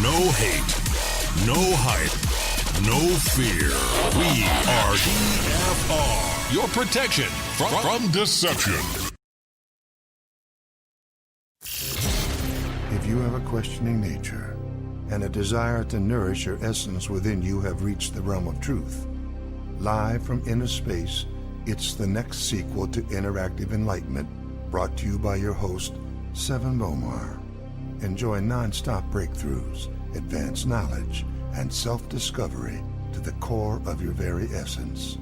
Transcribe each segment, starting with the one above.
No hate, no hype, no fear. We are EFR, your protection from deception. If you have a questioning nature and a desire to nourish your essence within you have reached the realm of truth, live from inner space, it's the next sequel to Interactive Enlightenment, brought to you by your host, Sevan Bomar. Enjoy non-stop breakthroughs, advanced knowledge, and self-discovery to the core of your very essence.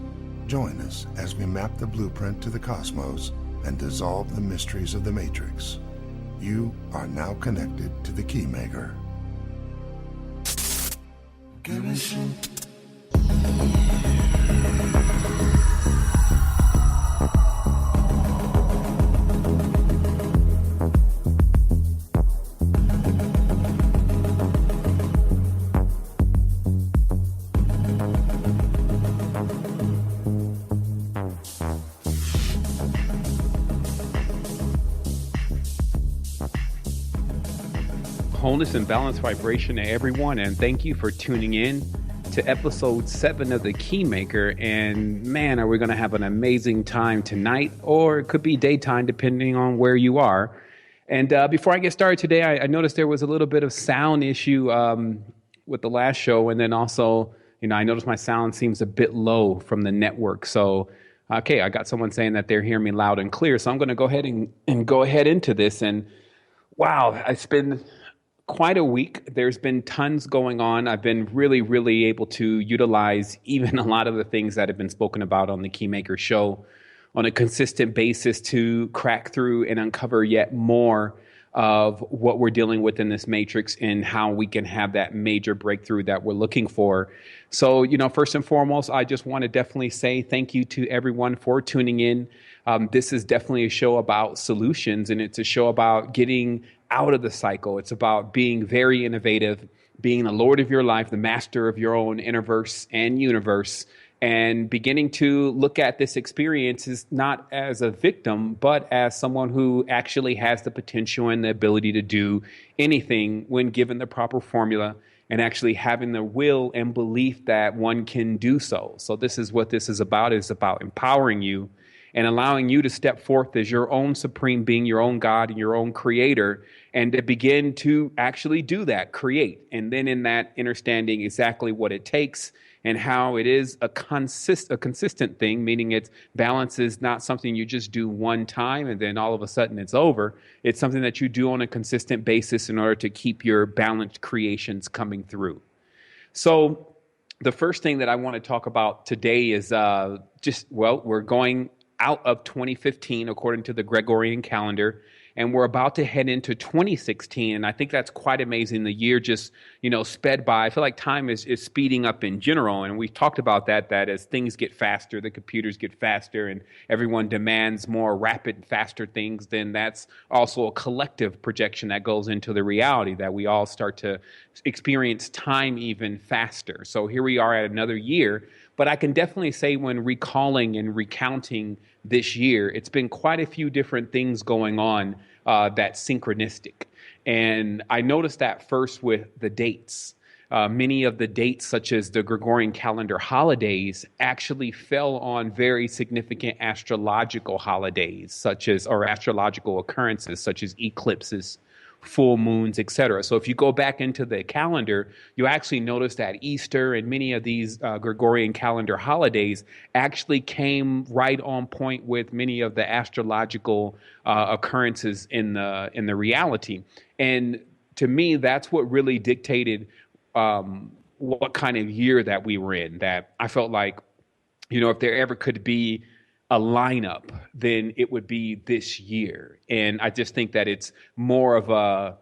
Join us as we map the blueprint to the cosmos and dissolve the mysteries of the Matrix. You are now connected to the KEYMAKER. Give me some. Wholeness and balance vibration to everyone, and thank you for tuning in to episode 7 of the KEYMAKER. And man, are we going to have an amazing time tonight, or it could be daytime depending on where you are. And before I get started today, I noticed there was a little bit of sound issue with the last show, and then also, I noticed my sound seems a bit low from the network. So okay, I got someone saying that they're hearing me loud and clear, so I'm going to go ahead and go ahead into this. And wow, it's been quite a week. There's been tons going on. I've been really able to utilize even a lot of the things that have been spoken about on the KEYMAKER show on a consistent basis to crack through and uncover yet more of what we're dealing with in this matrix and how we can have that major breakthrough that we're looking for. So, first and foremost, I just want to definitely say thank you to everyone for tuning in. This is definitely a show about solutions, and it's a show about getting out of the cycle. It's about being very innovative, being the Lord of your life, the master of your own innerverse and universe, and beginning to look at this experience is not as a victim, but as someone who actually has the potential and the ability to do anything when given the proper formula, and actually having the will and belief that one can do so. So this is what this is about empowering you and allowing you to step forth as your own supreme being, your own God and your own creator, and to begin to actually do that, create. And then in that, understanding exactly what it takes and how it is a consistent thing, meaning it's balance is not something you just do one time and then all of a sudden it's over. It's something that you do on a consistent basis in order to keep your balanced creations coming through. So the first thing that I want to talk about today is we're going out of 2015 according to the Gregorian calendar, and we're about to head into 2016. And I think that's quite amazing. The year just, sped by. I feel like time is speeding up in general. And we've talked about that as things get faster, the computers get faster, and everyone demands more rapid, faster things, then that's also a collective projection that goes into the reality that we all start to experience time even faster. So here we are at another year. But I can definitely say when recalling and recounting this year, it's been quite a few different things going on that's synchronistic. And I noticed that first with the dates. Many of the dates, such as the Gregorian calendar holidays, actually fell on very significant astrological holidays, or astrological occurrences, such as eclipses, full moons, etc. So if you go back into the calendar, you actually notice that Easter and many of these Gregorian calendar holidays actually came right on point with many of the astrological occurrences in the reality. And to me, that's what really dictated what kind of year that we were in. That I felt like, if there ever could be a lineup, then it would be this year. And I just think that it's more of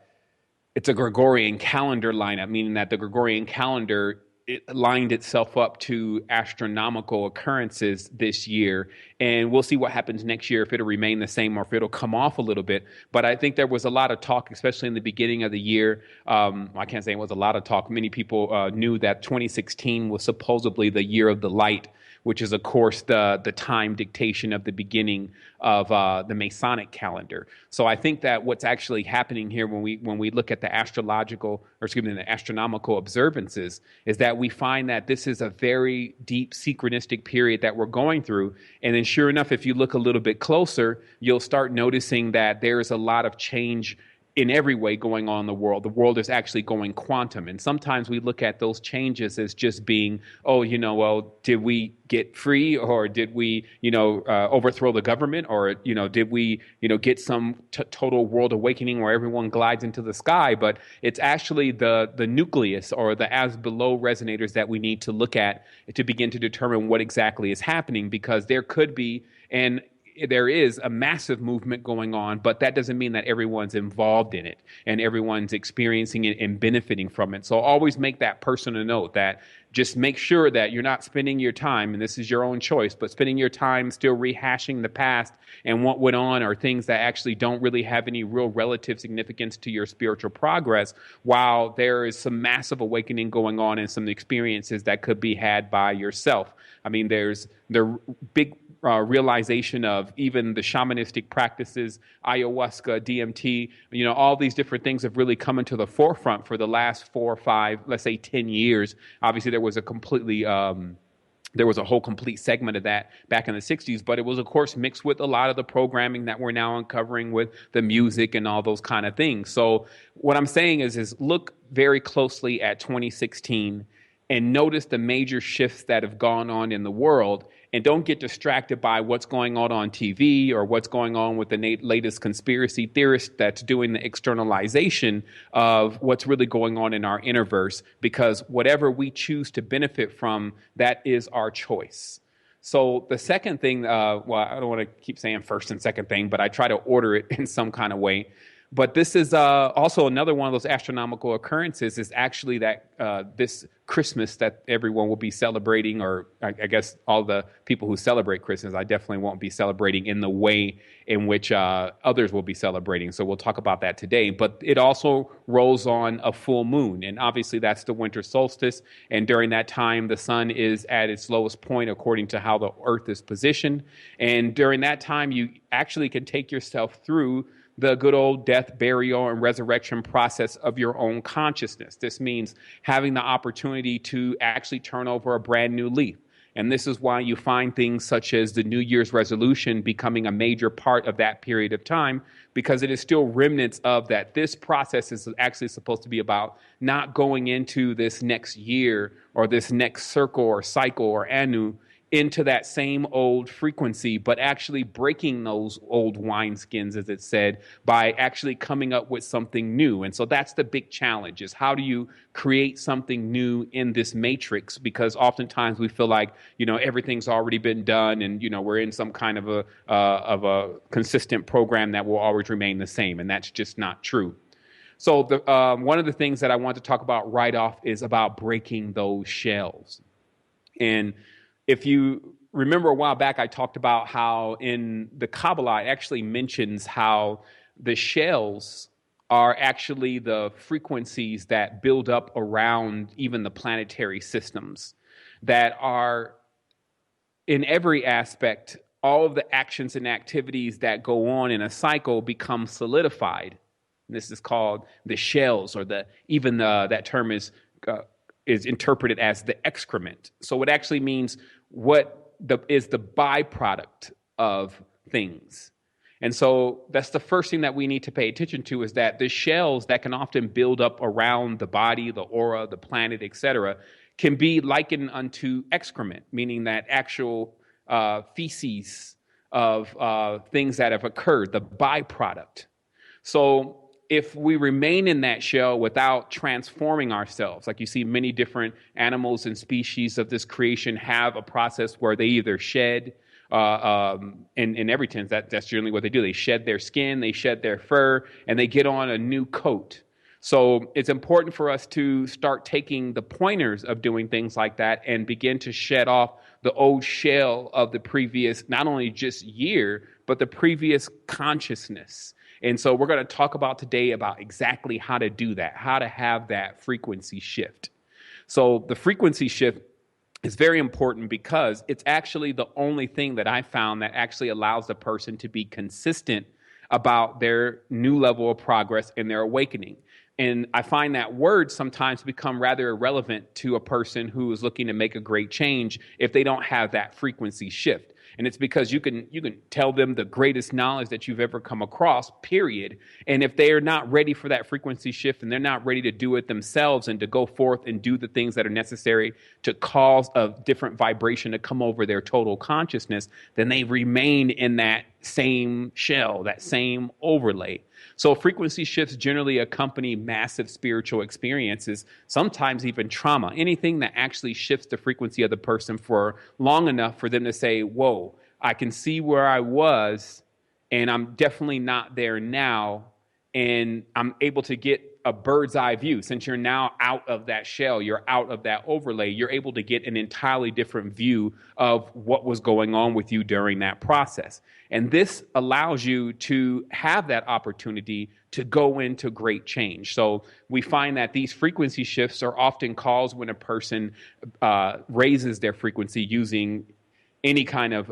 it's a Gregorian calendar lineup, meaning that the Gregorian calendar, it lined itself up to astronomical occurrences this year. And we'll see what happens next year, if it'll remain the same or if it'll come off a little bit. But I think there was a lot of talk, especially in the beginning of the year. I can't say it was a lot of talk. Many people knew that 2016 was supposedly the year of the light, which is, of course, the time dictation of the beginning of the Masonic calendar. So I think that what's actually happening here when we look at the the astronomical observances is that we find that this is a very deep synchronistic period that we're going through. And then sure enough, if you look a little bit closer, you'll start noticing that there's a lot of change in every way going on in the world. The world is actually going quantum. And sometimes we look at those changes as just being, did we get free, or did we, overthrow the government, or, did we, get some total world awakening where everyone glides into the sky? But it's actually the nucleus or the as below resonators that we need to look at to begin to determine what exactly is happening, because there could be, and there is a massive movement going on, but that doesn't mean that everyone's involved in it and everyone's experiencing it and benefiting from it. So always make that personal note that just make sure that you're not spending your time, and this is your own choice, but spending your time still rehashing the past and what went on, or things that actually don't really have any real relative significance to your spiritual progress, while there is some massive awakening going on and some experiences that could be had by yourself. I mean, there's the big realization of even the shamanistic practices, ayahuasca, DMT, all these different things have really come into the forefront for the last 4 or 5, let's say 10 years. Obviously, there was a whole complete segment of that back in the 60s, but it was, of course, mixed with a lot of the programming that we're now uncovering with the music and all those kind of things. So what I'm saying is look very closely at 2016 and notice the major shifts that have gone on in the world. And don't get distracted by what's going on TV or what's going on with the latest conspiracy theorist that's doing the externalization of what's really going on in our innerverse, because whatever we choose to benefit from, that is our choice. So the second thing, I don't want to keep saying first and second thing, but I try to order it in some kind of way. But this is also another one of those astronomical occurrences, is actually that this Christmas that everyone will be celebrating, or I guess all the people who celebrate Christmas, I definitely won't be celebrating in the way in which others will be celebrating. So we'll talk about that today. But it also rolls on a full moon. And obviously that's the winter solstice. And during that time, the sun is at its lowest point according to how the earth is positioned. And during that time, you actually can take yourself through the good old death, burial, and resurrection process of your own consciousness. This means having the opportunity to actually turn over a brand new leaf. And this is why you find things such as the New Year's resolution becoming a major part of that period of time, because it is still remnants of that. This process is actually supposed to be about not going into this next year or this next circle or cycle or anu into that same old frequency, but actually breaking those old wineskins, as it said, by actually coming up with something new. And so that's the big challenge, is how do you create something new in this matrix? Because oftentimes we feel like, everything's already been done, and, we're in some kind of a consistent program that will always remain the same. And that's just not true. So one of the things that I want to talk about right off is about breaking those shells. And if you remember a while back, I talked about how in the Kabbalah, it actually mentions how the shells are actually the frequencies that build up around even the planetary systems, that are in every aspect, all of the actions and activities that go on in a cycle become solidified. And this is called the shells, or that term is interpreted as the excrement. So it actually means what is the byproduct of things. And so that's the first thing that we need to pay attention to, is that the shells that can often build up around the body, the aura, the planet, etc., can be likened unto excrement, meaning that actual feces of things that have occurred, the byproduct. So if we remain in that shell without transforming ourselves, like you see many different animals and species of this creation have a process where they either shed, in every sense, that's generally what they do. They shed their skin, they shed their fur, and they get on a new coat. So it's important for us to start taking the pointers of doing things like that and begin to shed off the old shell of the previous, not only just year, but the previous consciousness. And so we're going to talk about today about exactly how to do that, how to have that frequency shift. So the frequency shift It's very important because it's actually the only thing that I found that actually allows the person to be consistent about their new level of progress in their awakening. And I find that words sometimes become rather irrelevant to a person who is looking to make a great change if they don't have that frequency shift. And it's because you can tell them the greatest knowledge that you've ever come across, period. And if they are not ready for that frequency shift and they're not ready to do it themselves and to go forth and do the things that are necessary to cause a different vibration to come over their total consciousness, then they remain in that same shell, that same overlay. So frequency shifts generally accompany massive spiritual experiences, sometimes even trauma, anything that actually shifts the frequency of the person for long enough for them to say, whoa, I can see where I was and I'm definitely not there now. And I'm able to get a bird's eye view. Since you're now out of that shell, you're out of that overlay, you're able to get an entirely different view of what was going on with you during that process. And this allows you to have that opportunity to go into great change. So we find that these frequency shifts are often caused when a person raises their frequency using any kind of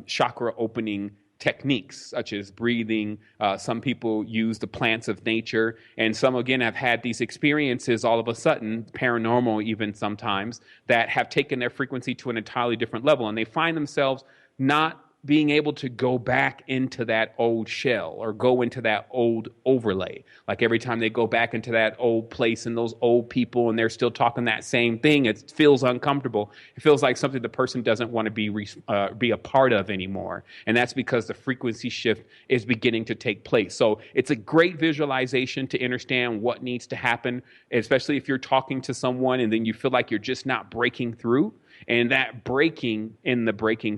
chakra opening techniques, such as breathing. Some people use the plants of nature, and some, again, have had these experiences all of a sudden, paranormal even sometimes, that have taken their frequency to an entirely different level, and they find themselves not being able to go back into that old shell or go into that old overlay. Like every time they go back into that old place and those old people and they're still talking that same thing, it feels uncomfortable. It feels like something the person doesn't want to be a part of anymore. And that's because the frequency shift is beginning to take place. So it's a great visualization to understand what needs to happen, especially if you're talking to someone and then you feel like you're just not breaking through. And that breaking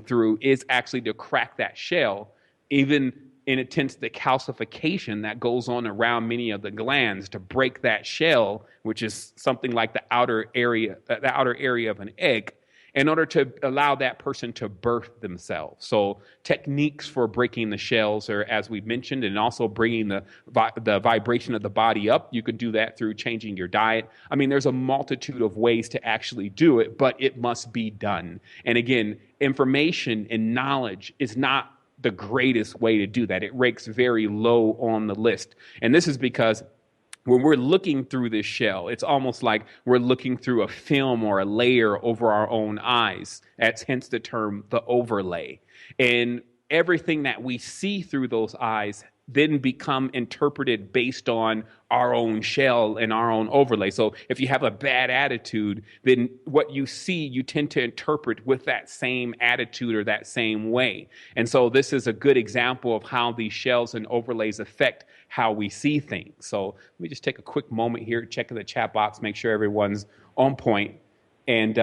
through is actually to crack that shell, even in intense the calcification that goes on around many of the glands to break that shell, which is something like the outer area of an egg, in order to allow that person to birth themselves. So techniques for breaking the shells are, as we've mentioned, and also bringing the vibration of the body up. You can do that through changing your diet. I mean, there's a multitude of ways to actually do it, but it must be done. And again, information and knowledge is not the greatest way to do that. It ranks very low on the list. And this is because when we're looking through this shell, it's almost like we're looking through a film or a layer over our own eyes. That's hence the term, the overlay. And everything that we see through those eyes then become interpreted based on our own shell and our own overlay. So if you have a bad attitude, then what you see, you tend to interpret with that same attitude or that same way. And so this is a good example of how these shells and overlays affect how we see things. So let me just take a quick moment here, check in the chat box, make sure everyone's on point. And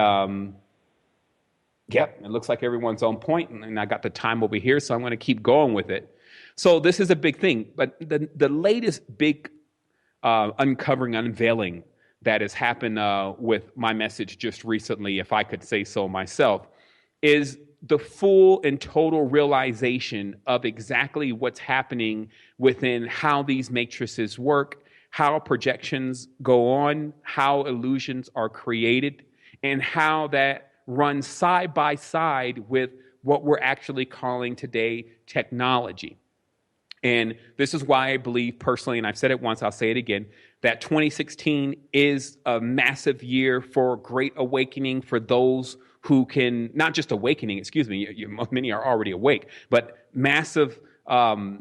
yep, it looks like everyone's on point, and I got the time over here, so I'm going to keep going with it. So this is a big thing, but the latest big unveiling that has happened with my message just recently, if I could say so myself, is the full and total realization of exactly what's happening within how these matrices work, how projections go on, how illusions are created, and how that runs side by side with what we're actually calling today technology. And this is why I believe personally, and I've said it once, I'll say it again, that 2016 is a massive year for great awakening for those who can, not just awakening, excuse me, many are already awake, but massive, the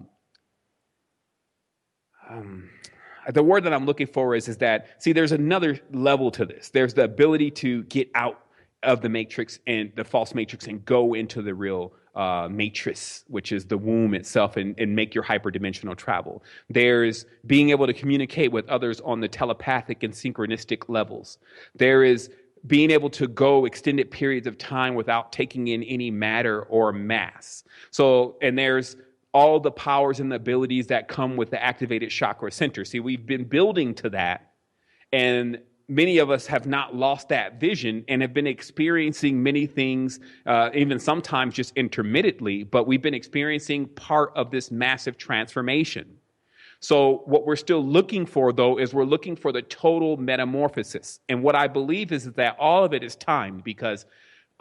word that I'm looking for is that, see, there's another level to this. There's the ability to get out of the matrix and the false matrix and go into the real matrix, which is the womb itself, and make your hyperdimensional travel. There's being able to communicate with others on the telepathic and synchronistic levels. There is being able to go extended periods of time without taking in any matter or mass. So, and there's all the powers and the abilities that come with the activated chakra center. See, we've been building to that, and many of us have not lost that vision and have been experiencing many things, even sometimes just intermittently, but we've been experiencing part of this massive transformation. So what we're still looking for, though, is we're looking for the total metamorphosis. And what I believe is that all of it is timed, because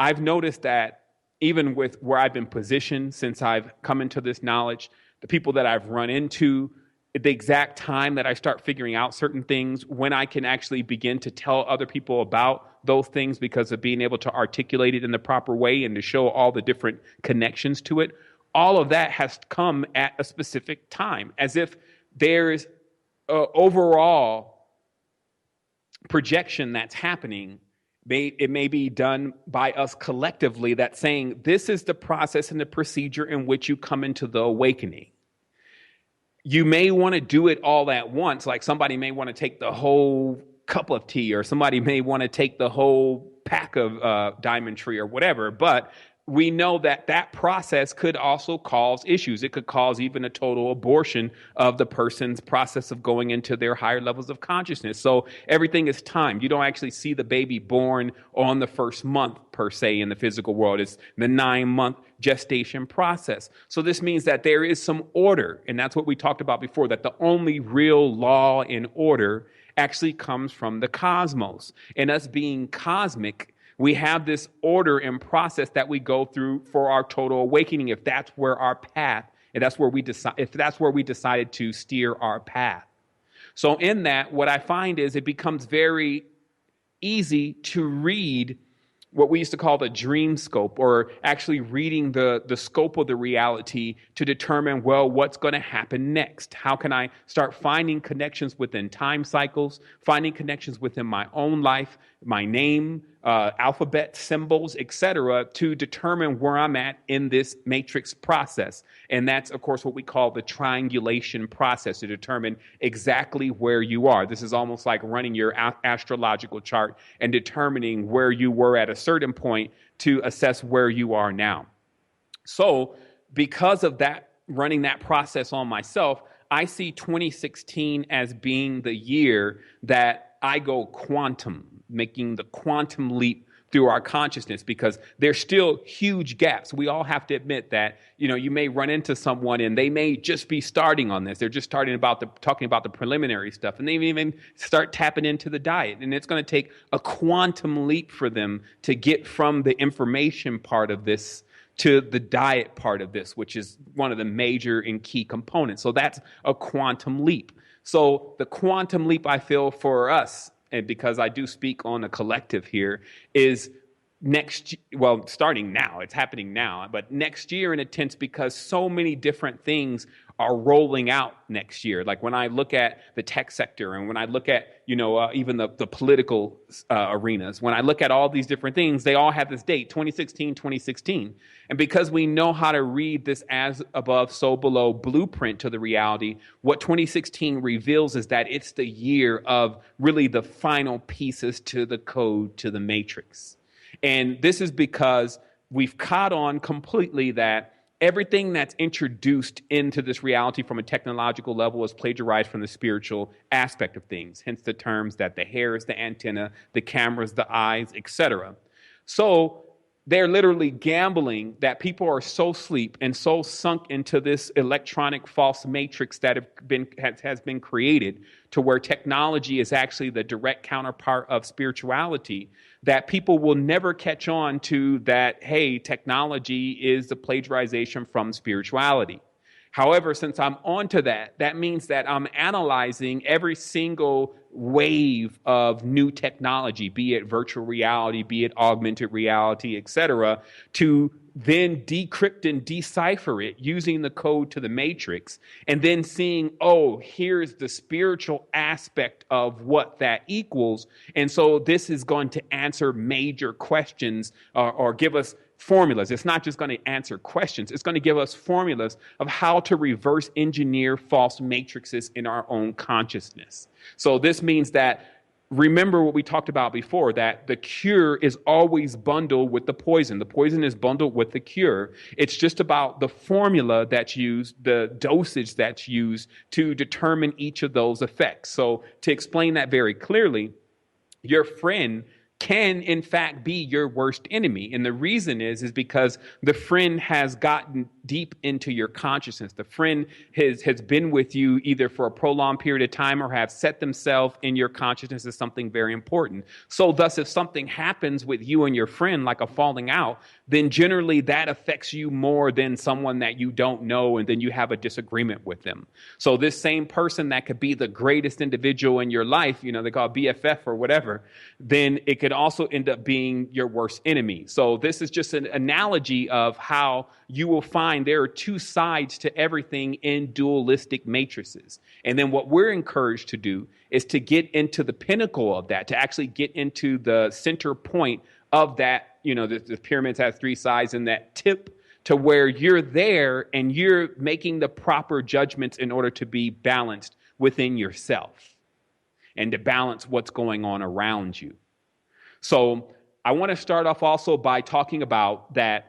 I've noticed that even with where I've been positioned since I've come into this knowledge, the people that I've run into, the exact time that I start figuring out certain things, when I can actually begin to tell other people about those things because of being able to articulate it in the proper way and to show all the different connections to it, all of that has come at a specific time, as if there's an overall projection that's happening. It may be done by us collectively, that's saying this is the process and the procedure in which you come into the awakening. You may want to do it all at once. Like somebody may want to take the whole cup of tea, or somebody may want to take the whole pack of diamond tree or whatever. But we know that that process could also cause issues. It could cause even a total abortion of the person's process of going into their higher levels of consciousness. So everything is timed. You don't actually see the baby born on the first month, per se, in the physical world. It's the 9-month gestation process. So this means that there is some order. And that's what we talked about before, that the only real law and order actually comes from the cosmos. And us being cosmic, we have this order and process that we go through for our total awakening, if that's where our path, and that's where we decide, if that's where we decided to steer our path. So in that, what I find is it becomes very easy to read what we used to call the dream scope, or actually reading the scope of the reality to determine, well, what's going to happen next? How can I start finding connections within time cycles, finding connections within my own life, my name, alphabet symbols, etc., to determine where I'm at in this matrix process. And that's, of course, what we call the triangulation process, to determine exactly where you are. This is almost like running your astrological chart and determining where you were at a certain point to assess where you are now. So because of that, running that process on myself, I see 2016 as being the year that I go quantum, making the quantum leap through our consciousness, because there's still huge gaps. We all have to admit that, you may run into someone and they may just be starting on this. They're just talking about the preliminary stuff, and they even start tapping into the diet. And it's going to take a quantum leap for them to get from the information part of this to the diet part of this, which is one of the major and key components. So that's a quantum leap. So the quantum leap, I feel, for us, and because I do speak on a collective here, is starting now, it's happening now, but next year in a sense, because so many different things are rolling out next year. Like when I look at the tech sector, and when I look at, even the political arenas, when I look at all these different things, they all have this date, 2016. And because we know how to read this as above, so below blueprint to the reality, what 2016 reveals is that it's the year of really the final pieces to the code, to the matrix. And this is because we've caught on completely that everything that's introduced into this reality from a technological level is plagiarized from the spiritual aspect of things. Hence the terms that the hair is the antenna, the camera is the eyes, etc. So they're literally gambling that people are so asleep and so sunk into this electronic false matrix that has been created, to where technology is actually the direct counterpart of spirituality, that people will never catch on to that, hey, technology is the plagiarization from spirituality. However, since I'm onto that, that means that I'm analyzing every single wave of new technology, be it virtual reality, be it augmented reality, etc., to then decrypt and decipher it using the code to the matrix, and then seeing, oh, here's the spiritual aspect of what that equals. And so this is going to answer major questions, or give us formulas. It's not just going to answer questions. It's going to give us formulas of how to reverse engineer false matrices in our own consciousness. So this means that, remember what we talked about before, that the cure is always bundled with the poison. The poison is bundled with the cure. It's just about the formula that's used, the dosage that's used to determine each of those effects. So to explain that very clearly, your friend can in fact be your worst enemy. And the reason is because the friend has gotten deep into your consciousness. The friend has been with you either for a prolonged period of time or have set themselves in your consciousness as something very important. So thus, if something happens with you and your friend, like a falling out, then generally that affects you more than someone that you don't know, and then you have a disagreement with them. So this same person that could be the greatest individual in your life, they call it BFF or whatever, then it could also end up being your worst enemy. So this is just an analogy of how you will find there are two sides to everything in dualistic matrices. And then what we're encouraged to do is to get into the pinnacle of that, to actually get into the center point of that. The pyramids have three sides, and that tip to where you're there and you're making the proper judgments in order to be balanced within yourself and to balance what's going on around you. So I want to start off also by talking about that.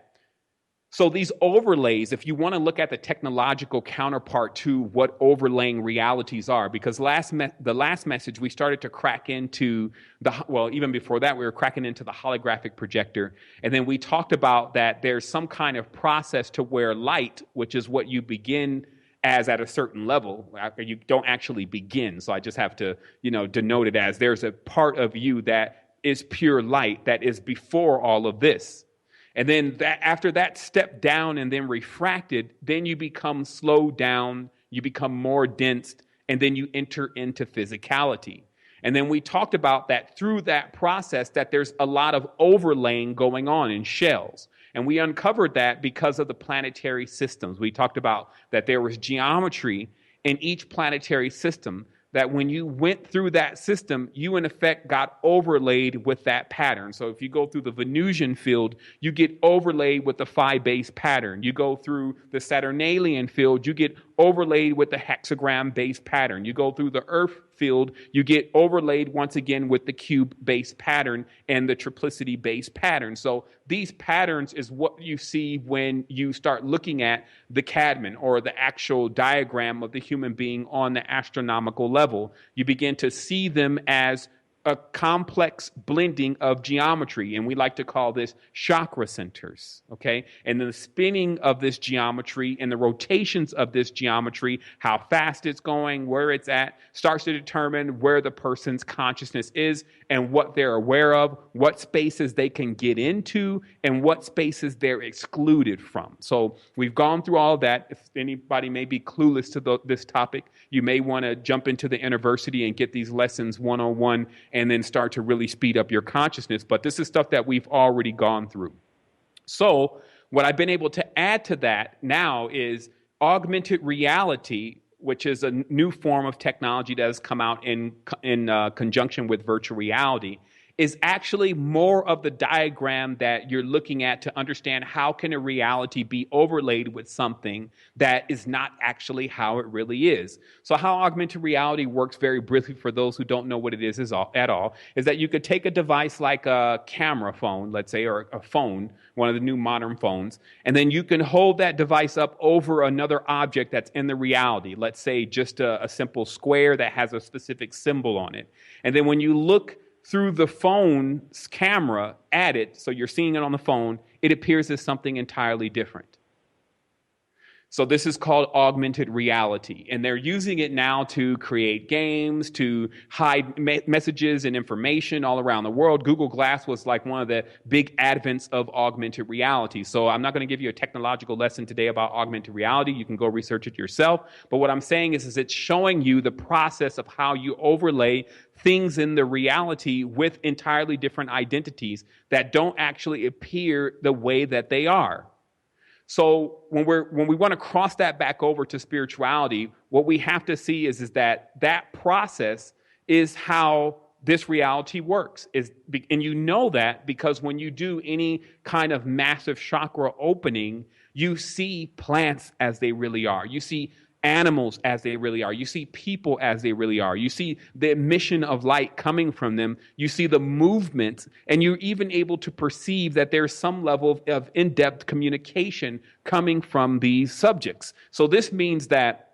So these overlays, if you want to look at the technological counterpart to what overlaying realities are, because the last message we started to crack into even before that, we were cracking into the holographic projector. And then we talked about that there's some kind of process to where light, which is what you begin as at a certain level, you don't actually begin. So I just have to, denote it as there's a part of you that is pure light that is before all of this. And then after that step down and then refracted, then you become slowed down, you become more dense, and then you enter into physicality. And then we talked about that through that process that there's a lot of overlaying going on in shells. And we uncovered that because of the planetary systems. We talked about that there was geometry in each planetary system, that when you went through that system, you in effect got overlaid with that pattern. So if you go through the Venusian field, you get overlaid with the phi-based pattern. You go through the Saturnalian field, you get overlaid with the hexagram-based pattern. You go through the Earth field, you get overlaid once again with the cube-based pattern and the triplicity-based pattern. So these patterns is what you see when you start looking at the Cadman, or the actual diagram of the human being on the astronomical level. You begin to see them as a complex blending of geometry, and we like to call this chakra centers, okay? And the spinning of this geometry and the rotations of this geometry, how fast it's going, where it's at, starts to determine where the person's consciousness is and what they're aware of, what spaces they can get into, and what spaces they're excluded from. So we've gone through all of that. If anybody may be clueless to this topic, you may want to jump into the university and get these lessons 101 and then start to really speed up your consciousness. But this is stuff that we've already gone through. So what I've been able to add to that now is augmented reality, which is a new form of technology that has come out in conjunction with virtual reality, is actually more of the diagram that you're looking at to understand how can a reality be overlaid with something that is not actually how it really is. So how augmented reality works, very briefly for those who don't know what it is at all, is that you could take a device like a camera phone, let's say, or a phone, one of the new modern phones, and then you can hold that device up over another object that's in the reality, let's say just a simple square that has a specific symbol on it. And then when you look through the phone's camera at it, so you're seeing it on the phone, it appears as something entirely different. So this is called augmented reality, and they're using it now to create games, to hide messages and information all around the world. Google Glass was like one of the big advents of augmented reality. So I'm not going to give you a technological lesson today about augmented reality. You can go research it yourself. But what I'm saying is it's showing you the process of how you overlay things in the reality with entirely different identities that don't actually appear the way that they are. So when we want to cross that back over to spirituality, what we have to see is that process is how this reality works. And you know that because when you do any kind of massive chakra opening, you see plants as they really are. You see animals as they really are. You see people as they really are. You see the emission of light coming from them. You see the movement, and you're even able to perceive that there's some level of in-depth communication coming from these subjects. So this means that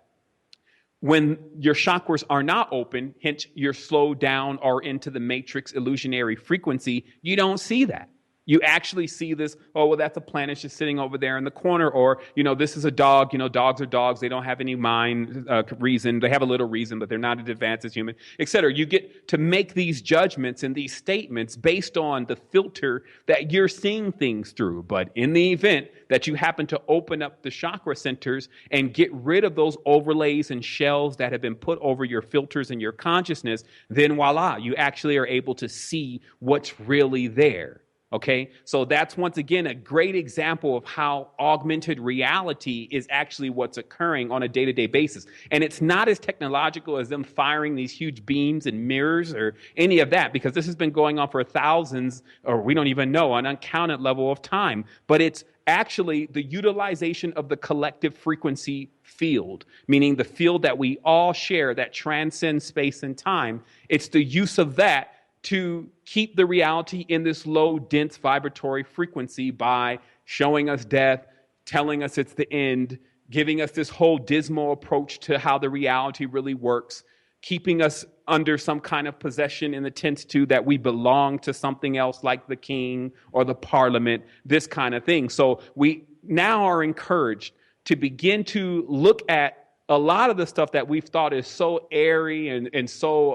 When your chakras are not open, hence you're slowed down or into the matrix illusionary frequency, you don't see that. You actually see this, oh, well, that's a planet just sitting over there in the corner. Or, this is a dog. Dogs are dogs. They don't have any mind reason. They have a little reason, but they're not as advanced as human, et cetera. You get to make these judgments and these statements based on the filter that you're seeing things through. But in the event that you happen to open up the chakra centers and get rid of those overlays and shells that have been put over your filters and your consciousness, then voila, you actually are able to see what's really there. Okay, so that's once again a great example of how augmented reality is actually what's occurring on a day-to-day basis. And it's not as technological as them firing these huge beams and mirrors or any of that, because this has been going on for thousands, or we don't even know, an uncounted level of time. But it's actually the utilization of the collective frequency field, meaning the field that we all share that transcends space and time. It's the use of that to keep the reality in this low, dense vibratory frequency by showing us death, telling us it's the end, giving us this whole dismal approach to how the reality really works, keeping us under some kind of possession in the tense to that we belong to something else like the king or the parliament, this kind of thing. So we now are encouraged to begin to look at a lot of the stuff that we've thought is so airy and so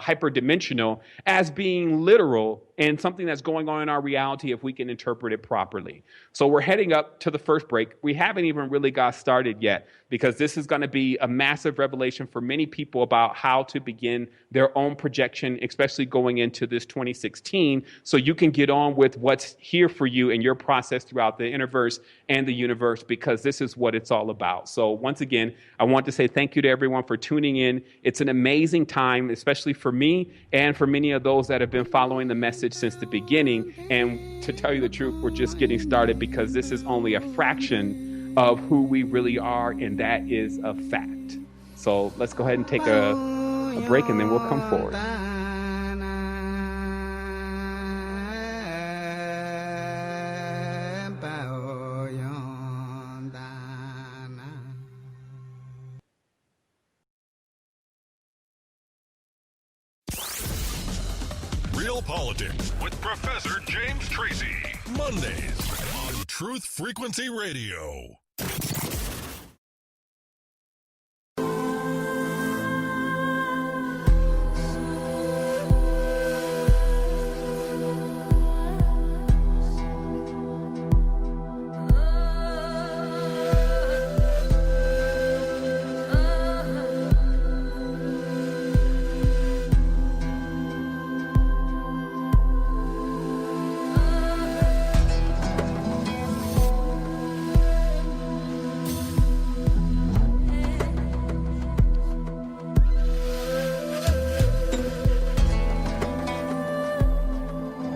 hyperdimensional as being literal and something that's going on in our reality if we can interpret it properly. So we're heading up to the first break. We haven't even really got started yet, because this is going to be a massive revelation for many people about how to begin their own projection, especially going into this 2016, so you can get on with what's here for you in your process throughout the universe and the universe, because this is what it's all about. So once again, I want to say thank you to everyone for tuning in. It's an amazing time, especially for me and for many of those that have been following the message since the beginning. And to tell you the truth, we're just getting started, because this is only a fraction of who we really are, and that is a fact. So let's go ahead and take a break, and then we'll come forward. Real Politics with Professor James Tracy. Mondays on Truth Frequency Radio.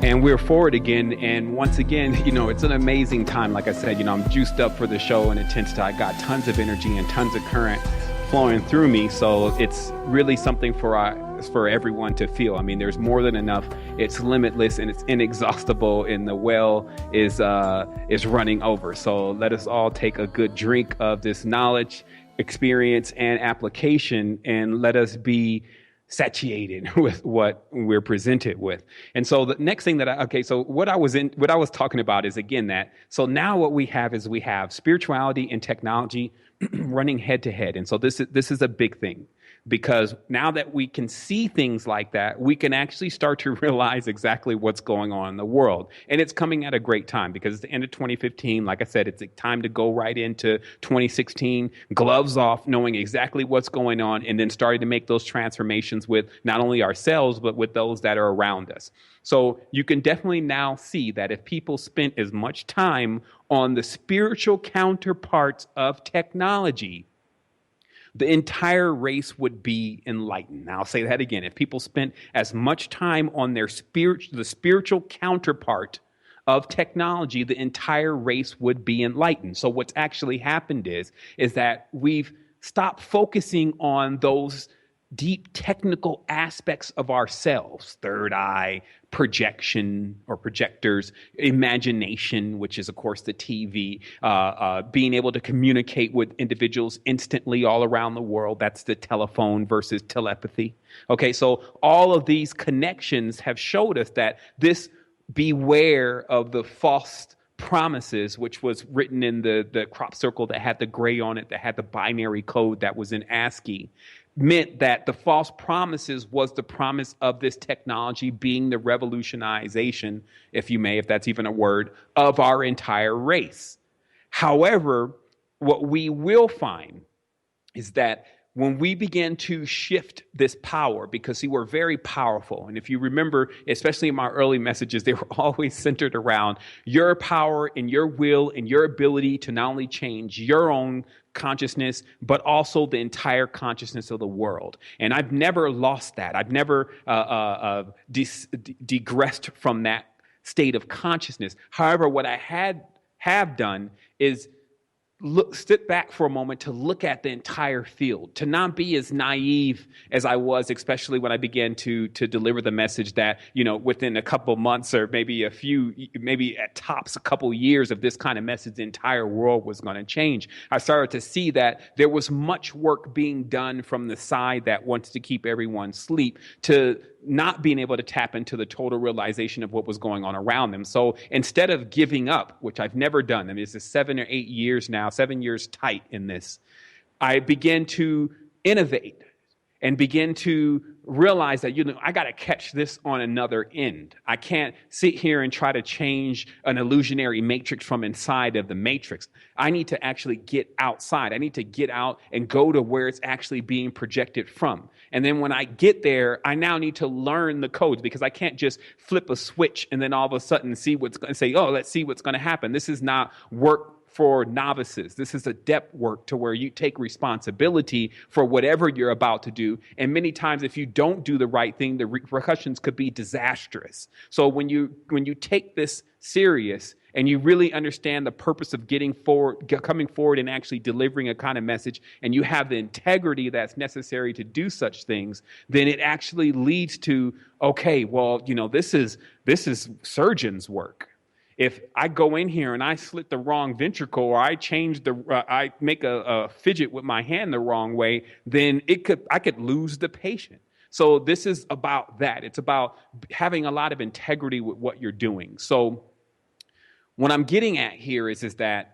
And we're forward again. And once again, it's an amazing time. Like I said, I'm juiced up for the show, and I got tons of energy and tons of current flowing through me. So it's really something for everyone to feel. I mean, there's more than enough. It's limitless and it's inexhaustible, and the well is running over. So let us all take a good drink of this knowledge, experience, and application, and let us be satiated with what we're presented with. And so the next thing so what I was talking about is, again, so now what we have is spirituality and technology running head to head. And so this is a big thing, because now that we can see things like that, we can actually start to realize exactly what's going on in the world. And it's coming at a great time, because it's the end of 2015. Like I said, it's a time to go right into 2016, gloves off, knowing exactly what's going on, and then starting to make those transformations with not only ourselves, but with those that are around us. So you can definitely now see that if people spent as much time on the spiritual counterparts of technology, the entire race would be enlightened. Now, I'll say that again. If people spent as much time on the spiritual counterpart of technology, the entire race would be enlightened. So what's actually happened is that we've stopped focusing on those deep technical aspects of ourselves, third eye, projection or projectors, imagination, which is, of course, the TV, being able to communicate with individuals instantly all around the world. That's the telephone versus telepathy. Okay, so all of these connections have showed us that this beware of the false promises, which was written in the crop circle that had the gray on it, that had the binary code that was in ASCII, meant that the false promises was the promise of this technology being the revolutionization, if you may, if that's even a word, of our entire race. However, what we will find is that when we begin to shift this power, because see, we're very powerful. And if you remember, especially in my early messages, they were always centered around your power and your will and your ability to not only change your own consciousness, but also the entire consciousness of the world. And I've never lost that. I've never digressed from that state of consciousness. However, what I have done is sit back for a moment to look at the entire field, to not be as naive as I was, especially when I began to deliver the message that, within a couple months or maybe at tops a couple years of this kind of message, the entire world was going to change. I started to see that there was much work being done from the side that wants to keep everyone asleep to not being able to tap into the total realization of what was going on around them. So instead of giving up, which I've never done, I mean, it's 7 or 8 years now, 7 years tight in this, I began to innovate and begin to realize that, I got to catch this on another end. I can't sit here and try to change an illusionary matrix from inside of the matrix. I need to actually get outside. I need to get out and go to where it's actually being projected from. And then when I get there, I now need to learn the codes, because I can't just flip a switch and then all of a sudden see what's going to say, oh, let's see what's going to happen. This is not work for novices. This is adept work to where you take responsibility for whatever you're about to do. And many times, if you don't do the right thing, the repercussions could be disastrous. So when you take this serious and you really understand the purpose of coming forward and actually delivering a kind of message, and you have the integrity that's necessary to do such things, then it actually leads to, okay, well, this is surgeon's work. If I go in here and I slit the wrong ventricle, or I I make a fidget with my hand the wrong way, then I could lose the patient. So this is about that. It's about having a lot of integrity with what you're doing. So what I'm getting at here is that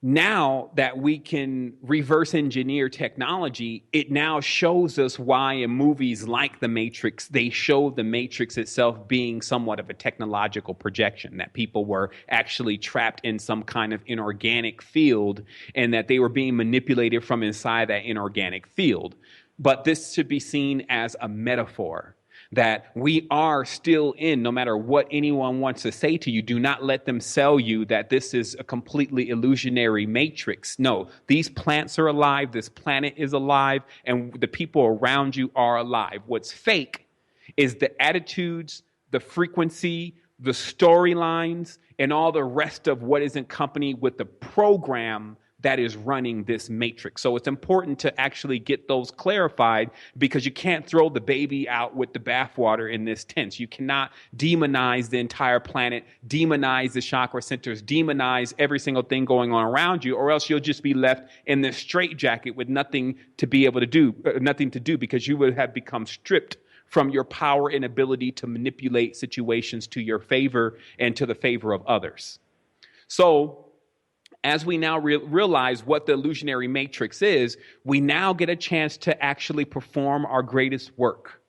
now that we can reverse engineer technology, it now shows us why in movies like The Matrix, they show the Matrix itself being somewhat of a technological projection, that people were actually trapped in some kind of inorganic field and that they were being manipulated from inside that inorganic field. But this should be seen as a metaphor, that we are still in, no matter what anyone wants to say to you. Do not let them sell you that this is a completely illusionary matrix. No, these plants are alive, this planet is alive, and the people around you are alive. What's fake is the attitudes, the frequency, the storylines, and all the rest of what is in company with the program that is running this matrix. So it's important to actually get those clarified, because you can't throw the baby out with the bathwater in this tense. You cannot demonize the entire planet, demonize the chakra centers, demonize every single thing going on around you, or else you'll just be left in this straitjacket with nothing to do, because you would have become stripped from your power and ability to manipulate situations to your favor and to the favor of others. So as we now realize what the illusionary matrix is, we now get a chance to actually perform our greatest work,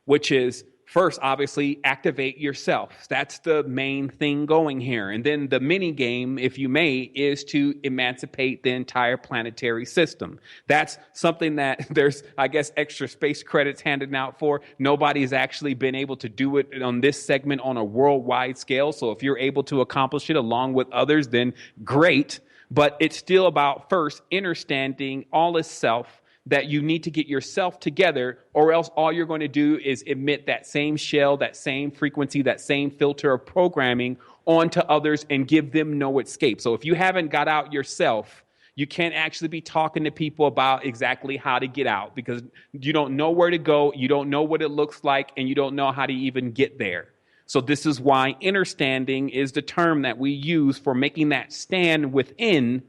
which is, first, obviously, activate yourself. That's the main thing going here. And then the mini game, if you may, is to emancipate the entire planetary system. That's something that there's, I guess, extra space credits handed out for. Nobody's actually been able to do it on this segment on a worldwide scale. So if you're able to accomplish it along with others, then great. But it's still about, first, understanding all is self, that you need to get yourself together, or else all you're going to do is emit that same shell, that same frequency, that same filter of programming onto others and give them no escape. So if you haven't got out yourself, You can't actually be talking to people about exactly how to get out because you don't know where to go, you don't know what it looks like, and you don't know how to even get there. So this is why understanding is the term that we use for making that stand within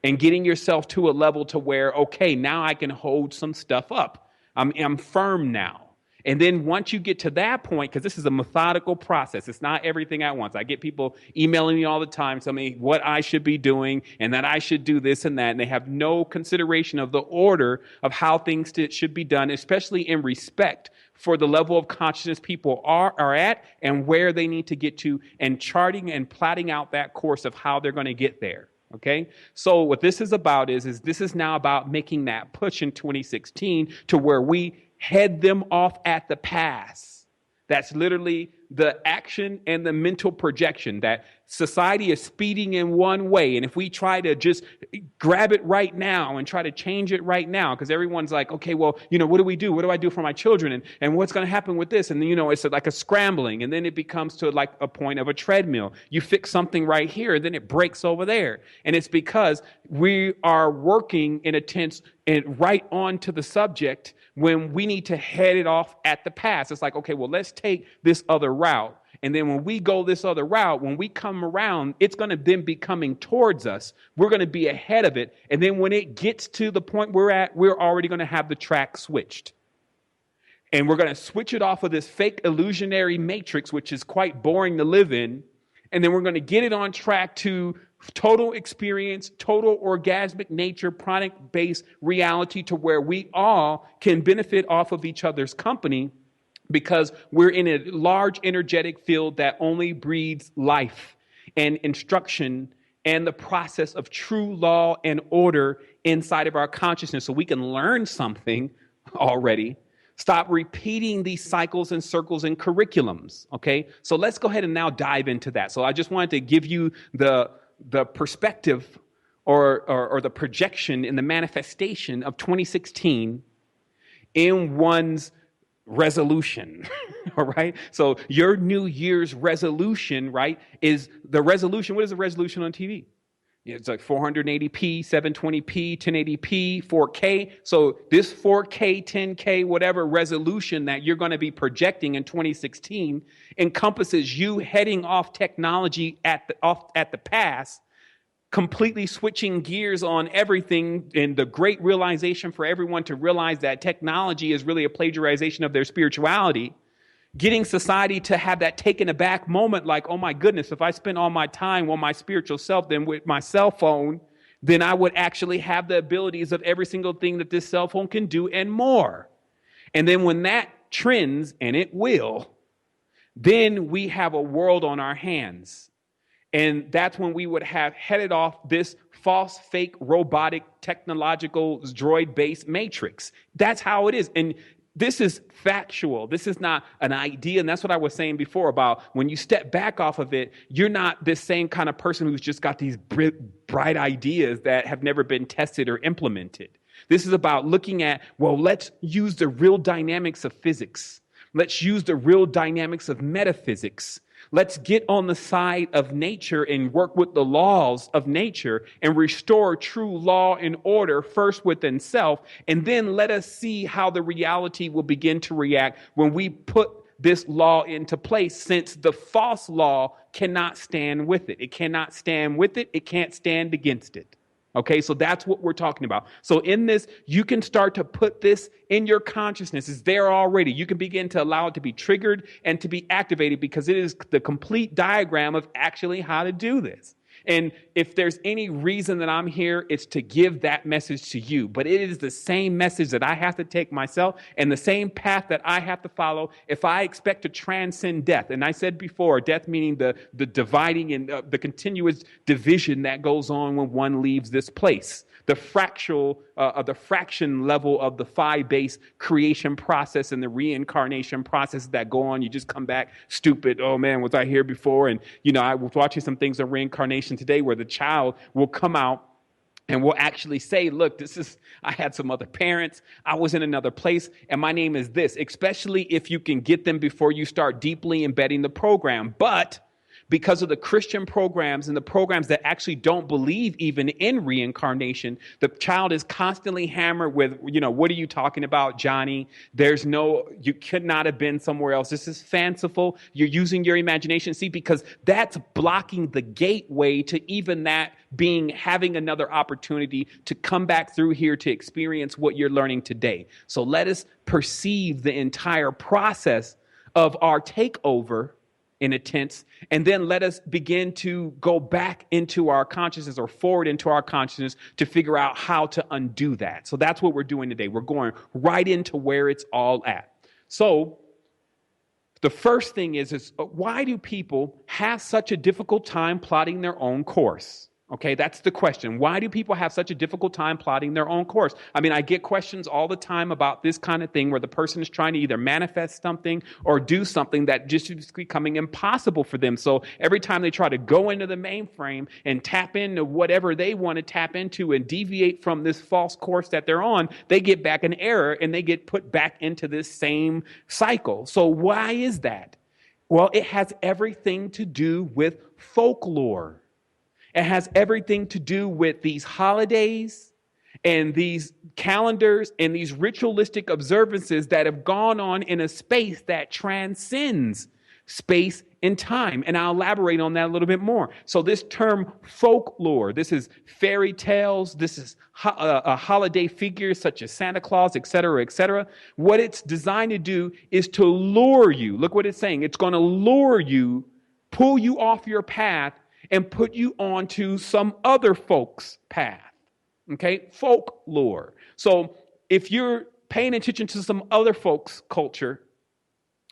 and getting yourself to a level to where, okay, now I can hold some stuff up. I'm firm now. And then once you get to that point, because this is a methodical process, it's not everything at once. I get people emailing me all the time, telling me what I should be doing and that I should do this and that. And they have no consideration of the order of how things should be done, especially in respect for the level of consciousness people are at and where they need to get to, and charting and plotting out that course of how they're going to get there. Okay, so what this is about is this is now about making that push in 2016 to where we head them off at the pass. That's literally the action and the mental projection that society is speeding in one way. And if we try to just grab it right now and try to change it right now, because everyone's like, okay, well, what do we do? What do I do for my children? And what's going to happen with this? And then, it's like a scrambling. And then it becomes to like a point of a treadmill. You fix something right here, and then it breaks over there. And it's because we are working in a tense and right on to the subject when we need to head it off at the pass. It's like, okay, well, let's take this other route. And then when we go this other route, when we come around, it's going to then be coming towards us. We're going to be ahead of it. And then when it gets to the point we're at, we're already going to have the track switched. And we're going to switch it off of this fake illusionary matrix, which is quite boring to live in. And then we're going to get it on track to total experience, total orgasmic nature, pranic-based reality to where we all can benefit off of each other's company because we're in a large energetic field that only breeds life and instruction and the process of true law and order inside of our consciousness so we can learn something already. Stop repeating these cycles and circles and curriculums, okay? So let's go ahead and now dive into that. So I just wanted to give you the perspective or the projection in the manifestation of 2016 in one's resolution, all right? So your New Year's resolution, right, is the resolution. What is the resolution on TV? It's like 480p, 720p, 1080p, 4K. So this 4K, 10K, whatever resolution that you're going to be projecting in 2016 encompasses you heading off technology at the pass, completely switching gears on everything, and the great realization for everyone to realize that technology is really a plagiarization of their spirituality. Getting society to have that taken aback moment like, oh my goodness, if I spend all my time on my spiritual self, then with my cell phone, then I would actually have the abilities of every single thing that this cell phone can do and more. And then when that trends, and it will, then we have a world on our hands. And that's when we would have headed off this false, fake, robotic, technological, droid-based matrix. That's how it is. And this is factual. This is not an idea. And that's what I was saying before about when you step back off of it, you're not this same kind of person who's just got these bright ideas that have never been tested or implemented. This is about looking at, well, let's use the real dynamics of physics. Let's use the real dynamics of metaphysics. Let's get on the side of nature and work with the laws of nature and restore true law and order first within self. And then let us see how the reality will begin to react when we put this law into place, since the false law cannot stand with it. It cannot stand with it. It can't stand against it. Okay, so that's what we're talking about. So in this, you can start to put this in your consciousness. It's there already. You can begin to allow it to be triggered and to be activated because it is the complete diagram of actually how to do this. And if there's any reason that I'm here, it's to give that message to you. But it is the same message that I have to take myself and the same path that I have to follow if I expect to transcend death. And I said before, death meaning the dividing and the continuous division that goes on when one leaves this place. The fraction level of the phi-based creation process and the reincarnation process that go on. You just come back stupid. Oh man, was I here before? And I was watching some things on reincarnation today where the child will come out and will actually say, look, I had some other parents. I was in another place and my name is this, especially if you can get them before you start deeply embedding the program. But because of the Christian programs and the programs that actually don't believe even in reincarnation, the child is constantly hammered with, what are you talking about, Johnny? You could not have been somewhere else. This is fanciful. You're using your imagination. See, because that's blocking the gateway to even that having another opportunity to come back through here to experience what you're learning today. So let us perceive the entire process of our takeover in a tense, and then let us begin to go back into our consciousness or forward into our consciousness to figure out how to undo that. So that's what we're doing today. We're going right into where it's all at. So the first thing is why do people have such a difficult time plotting their own course? Okay, that's the question. Why do people have such a difficult time plotting their own course? I mean, I get questions all the time about this kind of thing where the person is trying to either manifest something or do something that just is becoming impossible for them. So every time they try to go into the mainframe and tap into whatever they want to tap into and deviate from this false course that they're on, they get back an error and they get put back into this same cycle. So why is that? Well, it has everything to do with folklore. It has everything to do with these holidays and these calendars and these ritualistic observances that have gone on in a space that transcends space and time. And I'll elaborate on that a little bit more. So this term folklore, this is fairy tales, this is holiday figures such as Santa Claus, et cetera, et cetera. What it's designed to do is to lure you. Look what it's saying. It's going to lure you, pull you off your path, and put you onto some other folks' path. Okay? Folklore. So if you're paying attention to some other folks' culture,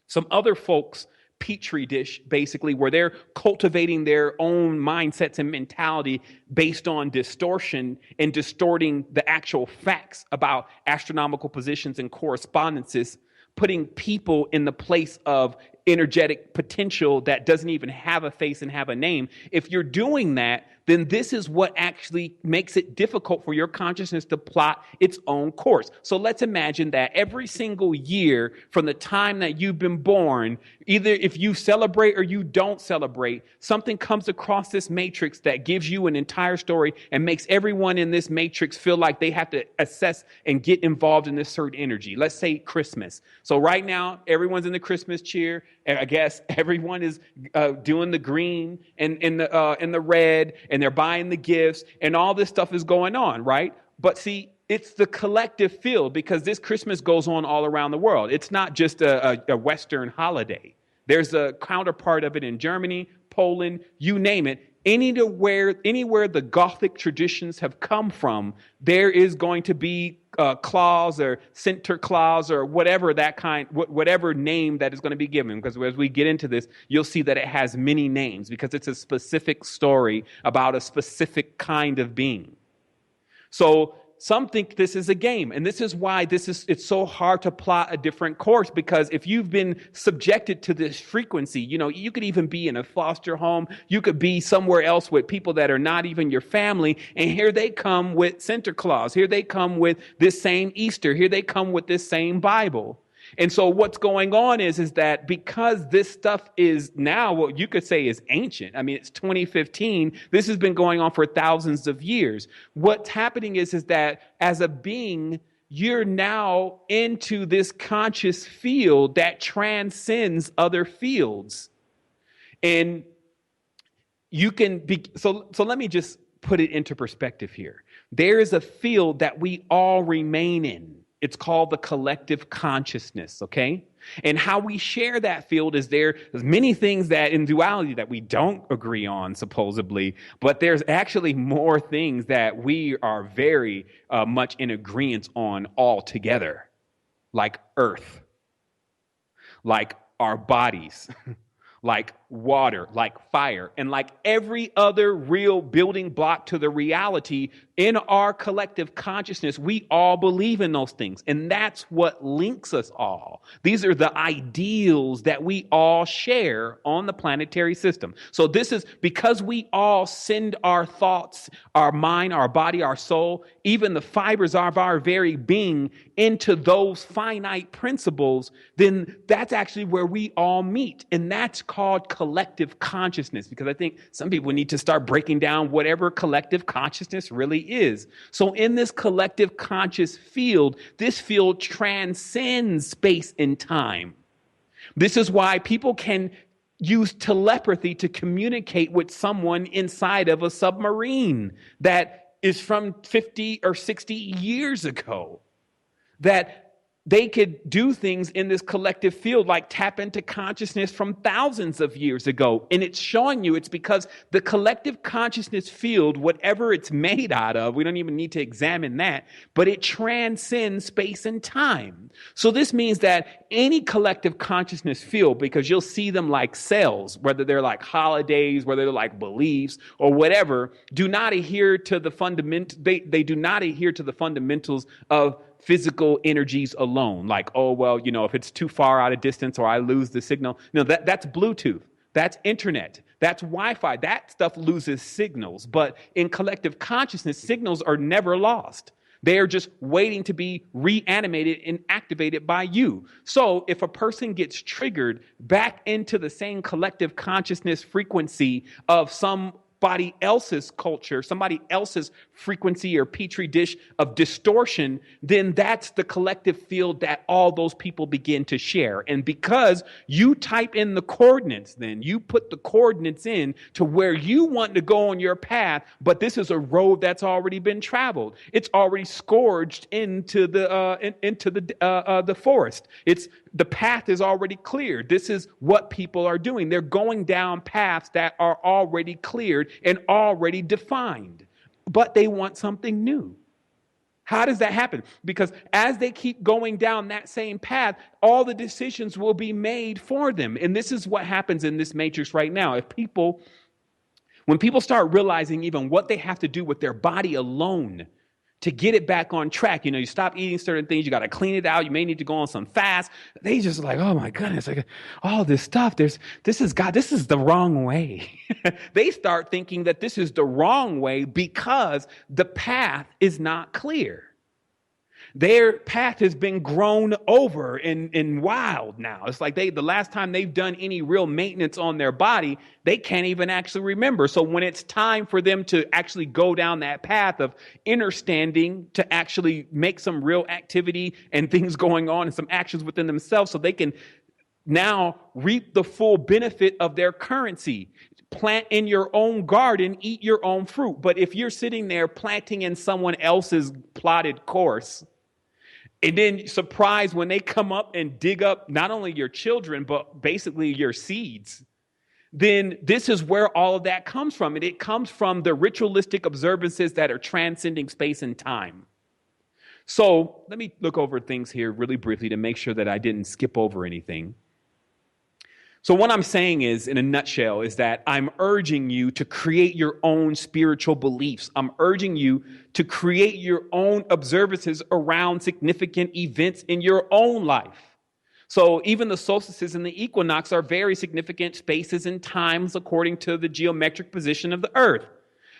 some other folks' petri dish, basically, where they're cultivating their own mindsets and mentality based on distortion and distorting the actual facts about astronomical positions and correspondences, putting people in the place of energetic potential that doesn't even have a face and have a name. If you're doing that, then this is what actually makes it difficult for your consciousness to plot its own course. So let's imagine that every single year from the time that you've been born, either if you celebrate or you don't celebrate, something comes across this matrix that gives you an entire story and makes everyone in this matrix feel like they have to assess and get involved in this certain energy. Let's say Christmas. So right now, everyone's in the Christmas cheer. I guess everyone is doing the green and the red, and they're buying the gifts, and all this stuff is going on, right? But see, it's the collective field, because this Christmas goes on all around the world. It's not just a Western holiday. There's a counterpart of it in Germany, Poland, you name it. Anywhere the Gothic traditions have come from, there is going to be Claus or Santa Claus or whatever whatever name that is going to be given. Because as we get into this, you'll see that it has many names because it's a specific story about a specific kind of being. So some think this is a game, and this is why it's so hard to plot a different course, because if you've been subjected to this frequency, you could even be in a foster home, you could be somewhere else with people that are not even your family, and here they come with Santa Claus, here they come with this same Easter, here they come with this same Bible. And so what's going on is that because this stuff is now what you could say is ancient. I mean, it's 2015. This has been going on for thousands of years. What's happening is that as a being, you're now into this conscious field that transcends other fields. And you can be, so let me just put it into perspective here. There is a field that we all remain in. It's called the collective consciousness, okay? And how we share that field is there's many things that in duality that we don't agree on, supposedly, but there's actually more things that we are very much in agreement on altogether, like earth, like our bodies, like water, like fire, and like every other real building block to the reality in our collective consciousness. We all believe in those things, and that's what links us all. These are the ideals that we all share on the planetary system. So this is because we all send our thoughts, our mind, our body, our soul, even the fibers of our very being into those finite principles, then that's actually where we all meet, and that's called collective consciousness, because I think some people need to start breaking down whatever collective consciousness really is. So in this collective conscious field, this field transcends space and time. This is why people can use telepathy to communicate with someone inside of a submarine that is from 50 or 60 years ago. That they could do things in this collective field like tap into consciousness from thousands of years ago. And it's showing you it's because the collective consciousness field, whatever it's made out of, we don't even need to examine that, but it transcends space and time. So this means that any collective consciousness field, because you'll see them like cells, whether they're like holidays, whether they're like beliefs or whatever, do not adhere to the they do not adhere to the fundamentals of physical energies alone. Like, oh, well, if it's too far out of distance or I lose the signal. No, that's Bluetooth. That's internet. That's Wi-Fi. That stuff loses signals. But in collective consciousness, signals are never lost. They are just waiting to be reanimated and activated by you. So if a person gets triggered back into the same collective consciousness frequency of somebody else's culture, somebody else's frequency or petri dish of distortion, then that's the collective field that all those people begin to share. And because you type in the coordinates, then you put the coordinates in to where you want to go on your path, but this is a road that's already been traveled. It's already scourged into the forest. The path is already cleared. This is what people are doing. They're going down paths that are already cleared and already defined, but they want something new. How does that happen? Because as they keep going down that same path, all the decisions will be made for them. And this is what happens in this matrix right now. When people start realizing even what they have to do with their body alone to get it back on track, you stop eating certain things, you got to clean it out, you may need to go on some fast. They just like, oh my goodness, like all this stuff, this is the wrong way. They start thinking that this is the wrong way because the path is not clear. Their path has been grown over and wild now. It's like the last time they've done any real maintenance on their body, they can't even actually remember. So when it's time for them to actually go down that path of understanding, to actually make some real activity and things going on and some actions within themselves so they can now reap the full benefit of their currency. Plant in your own garden, eat your own fruit. But if you're sitting there planting in someone else's plotted course, and then surprised when they come up and dig up not only your children, but basically your seeds, then this is where all of that comes from. And it comes from the ritualistic observances that are transcending space and time. So let me look over things here really briefly to make sure that I didn't skip over anything. So what I'm saying is, in a nutshell, is that I'm urging you to create your own spiritual beliefs. I'm urging you to create your own observances around significant events in your own life. So even the solstices and the equinox are very significant spaces and times according to the geometric position of the earth.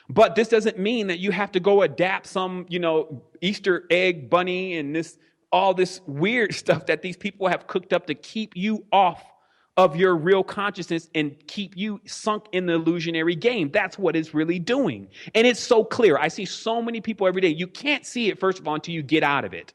But this doesn't mean that you have to go adapt some, Easter egg bunny and all this weird stuff that these people have cooked up to keep you off of your real consciousness and keep you sunk in the illusionary game. That's what it's really doing. And it's so clear. I see so many people every day. You can't see it, first of all, until you get out of it.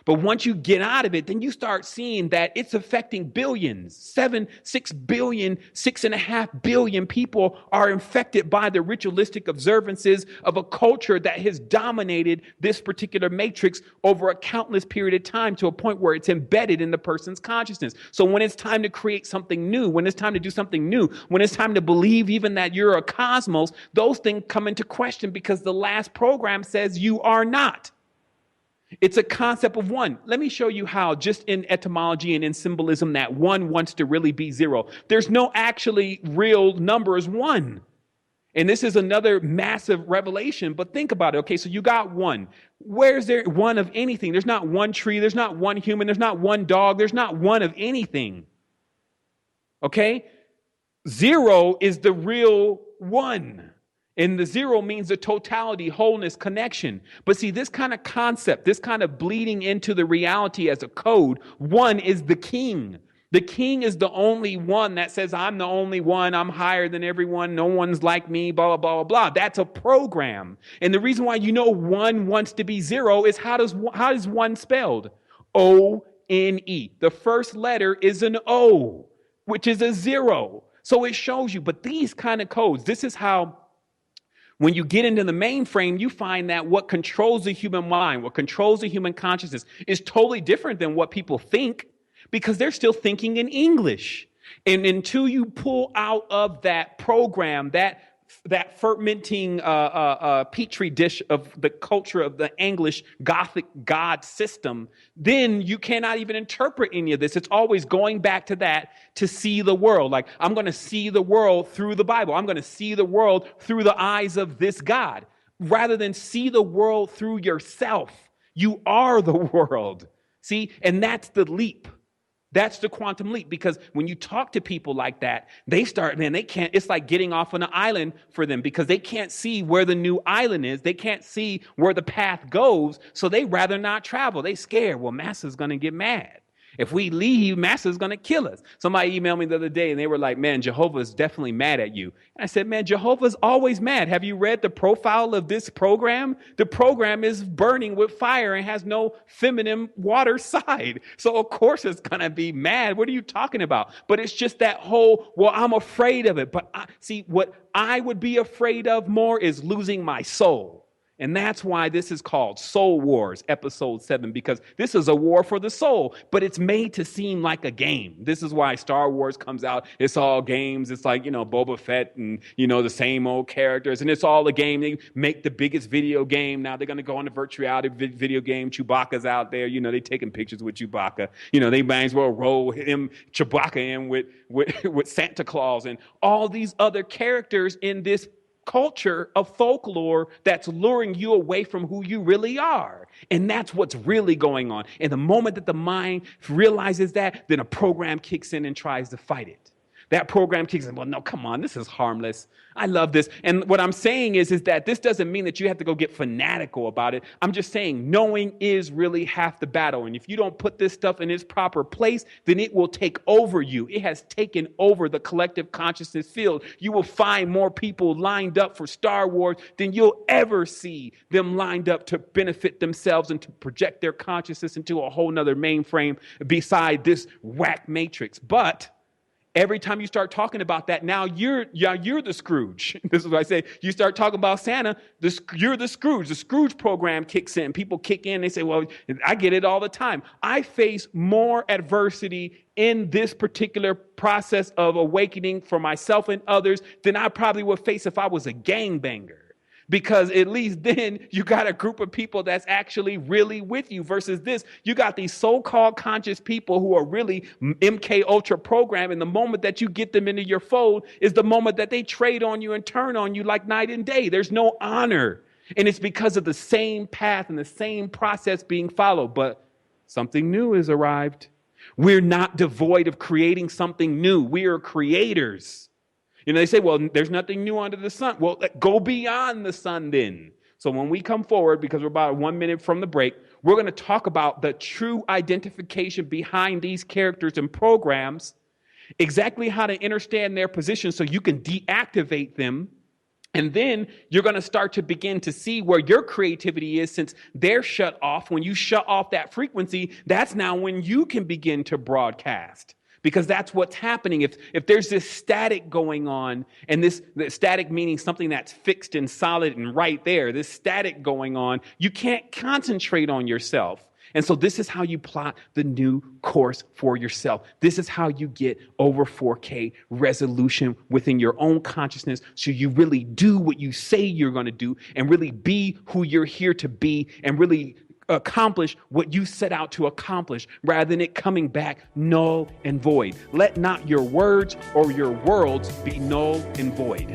But once you get out of it, then you start seeing that it's affecting billions. 6 billion, 6.5 billion people are infected by the ritualistic observances of a culture that has dominated this particular matrix over a countless period of time to a point where it's embedded in the person's consciousness. So when it's time to create something new, when it's time to do something new, when it's time to believe even that you're a cosmos, those things come into question because the last program says you are not. It's a concept of one. Let me show you how, just in etymology and in symbolism, that one wants to really be zero. There's no actually real number as one. And this is another massive revelation, but think about it. Okay, so you got one. Where's there one of anything? There's not one tree. There's not one human. There's not one dog. There's not one of anything. Okay? Zero is the real one. And the zero means the totality, wholeness, connection. But see, this kind of concept, this kind of bleeding into the reality as a code, one is the king. The king is the only one that says, I'm the only one, I'm higher than everyone, no one's like me, blah, blah, blah, blah. That's a program. And the reason why you know one wants to be zero is how is one spelled? O-N-E. The first letter is an O, which is a zero. So it shows you, but these kind of codes, this is how, when you get into the mainframe, you find that what controls the human mind, what controls the human consciousness is totally different than what people think, because they're still thinking in English. And until you pull out of that program, that fermenting petri dish of the culture of the English Gothic God system, then you cannot even interpret any of this. It's always going back to that to see the world. Like, I'm going to see the world through the Bible. I'm going to see the world through the eyes of this God, rather than see the world through yourself. You are the world. See, and that's the leap. That's the quantum leap, because when you talk to people like that, they can't, it's like getting off on an island for them, because they can't see where the new island is. They can't see where the path goes. So they rather not travel. They scared. Well, Master's going to get mad. If we leave, Master's going to kill us. Somebody emailed me the other day and they were like, man, Jehovah is definitely mad at you. And I said, man, Jehovah's always mad. Have you read the profile of this program? The program is burning with fire and has no feminine water side. So of course it's going to be mad. What are you talking about? But it's just that whole, well, I'm afraid of it. But see, what I would be afraid of more is losing my soul. And that's why this is called Soul Wars, episode 7, because this is a war for the soul, but it's made to seem like a game. This is why Star Wars comes out. It's all games. It's like, Boba Fett and, the same old characters. And it's all a game. They make the biggest video game. Now they're going to go on the virtual reality video game. Chewbacca's out there. They're taking pictures with Chewbacca. They might as well roll Chewbacca in with Santa Claus and all these other characters in this culture of folklore that's luring you away from who you really are. And that's what's really going on. And the moment that the mind realizes that, then a program kicks in and tries to fight it. That program kicks in, well, no, come on, this is harmless. I love this. And what I'm saying is that this doesn't mean that you have to go get fanatical about it. I'm just saying knowing is really half the battle. And if you don't put this stuff in its proper place, then it will take over you. It has taken over the collective consciousness field. You will find more people lined up for Star Wars than you'll ever see them lined up to benefit themselves and to project their consciousness into a whole nother mainframe beside this whack matrix. But every time you start talking about that, now you're the Scrooge. This is what I say. You start talking about Santa, you're the Scrooge. The Scrooge program kicks in. People kick in. They say, well, I get it all the time. I face more adversity in this particular process of awakening for myself and others than I probably would face if I was a gangbanger. Because at least then you got a group of people that's actually really with you, versus this. You got these so-called conscious people who are really MK Ultra programmed. And the moment that you get them into your fold is the moment that they trade on you and turn on you like night and day. There's no honor. And it's because of the same path and the same process being followed. But something new has arrived. We're not devoid of creating something new. We are creators. They say, well, there's nothing new under the sun. Well, go beyond the sun then. So when we come forward, because we're about 1 minute from the break, we're going to talk about the true identification behind these characters and programs, exactly how to understand their position so you can deactivate them. And then you're going to start to begin to see where your creativity is, since they're shut off. When you shut off that frequency, that's now when you can begin to broadcast. Because that's what's happening. If there's this static going on, and the static meaning something that's fixed and solid and right there, this static going on, you can't concentrate on yourself. And so this is how you plot the new course for yourself. This is how you get over 4K resolution within your own consciousness, so you really do what you say you're going to do and really be who you're here to be and really accomplish what you set out to accomplish, rather than it coming back null and void. Let not your words or your worlds be null and void.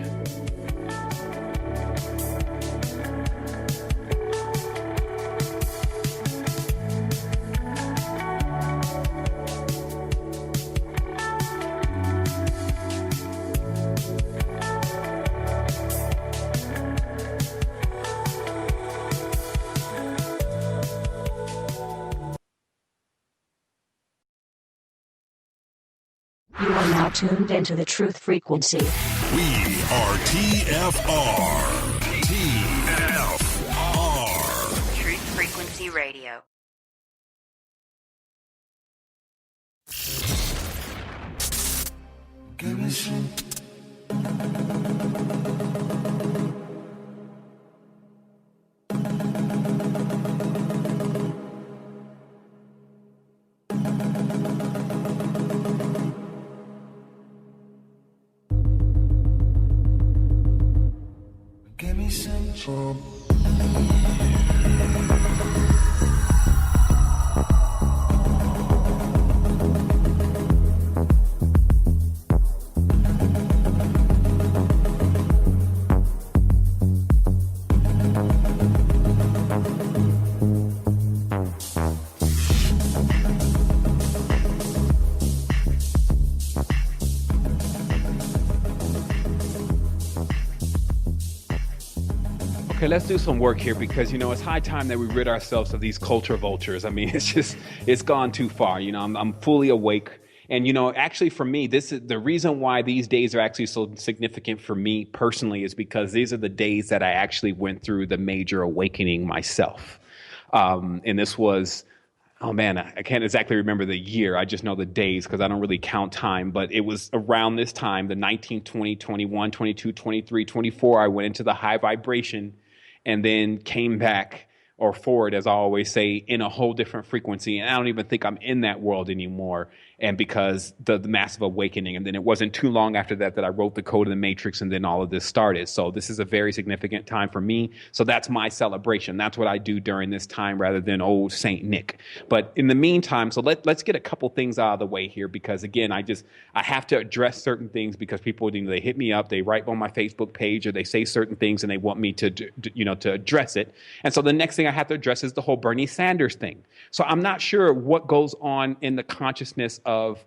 You are now tuned into the truth frequency. We are TFR. TFR. Truth Frequency Radio. Give me some. Give me some. Okay, let's do some work here because, it's high time that we rid ourselves of these culture vultures. I mean, it's gone too far. I'm fully awake. And, actually for me, this is the reason why these days are actually so significant for me personally is because these are the days that I actually went through the major awakening myself. And this was, oh man, I can't exactly remember the year. I just know the days because I don't really count time. But it was around this time, the 19, 20, 21, 22, 23, 24, I went into the high vibration and then came back or forward, as I always say, in a whole different frequency. And I don't even think I'm in that world anymore. And because the massive awakening. And then it wasn't too long after that I wrote the Code of the Matrix and then all of this started. So this is a very significant time for me. So that's my celebration. That's what I do during this time rather than old Saint Nick. But in the meantime, so let's get a couple things out of the way here because again, I have to address certain things because people, they hit me up, they write on my Facebook page or they say certain things and they want me to address it. And so the next thing I have to address is the whole Bernie Sanders thing. So I'm not sure what goes on in the consciousness of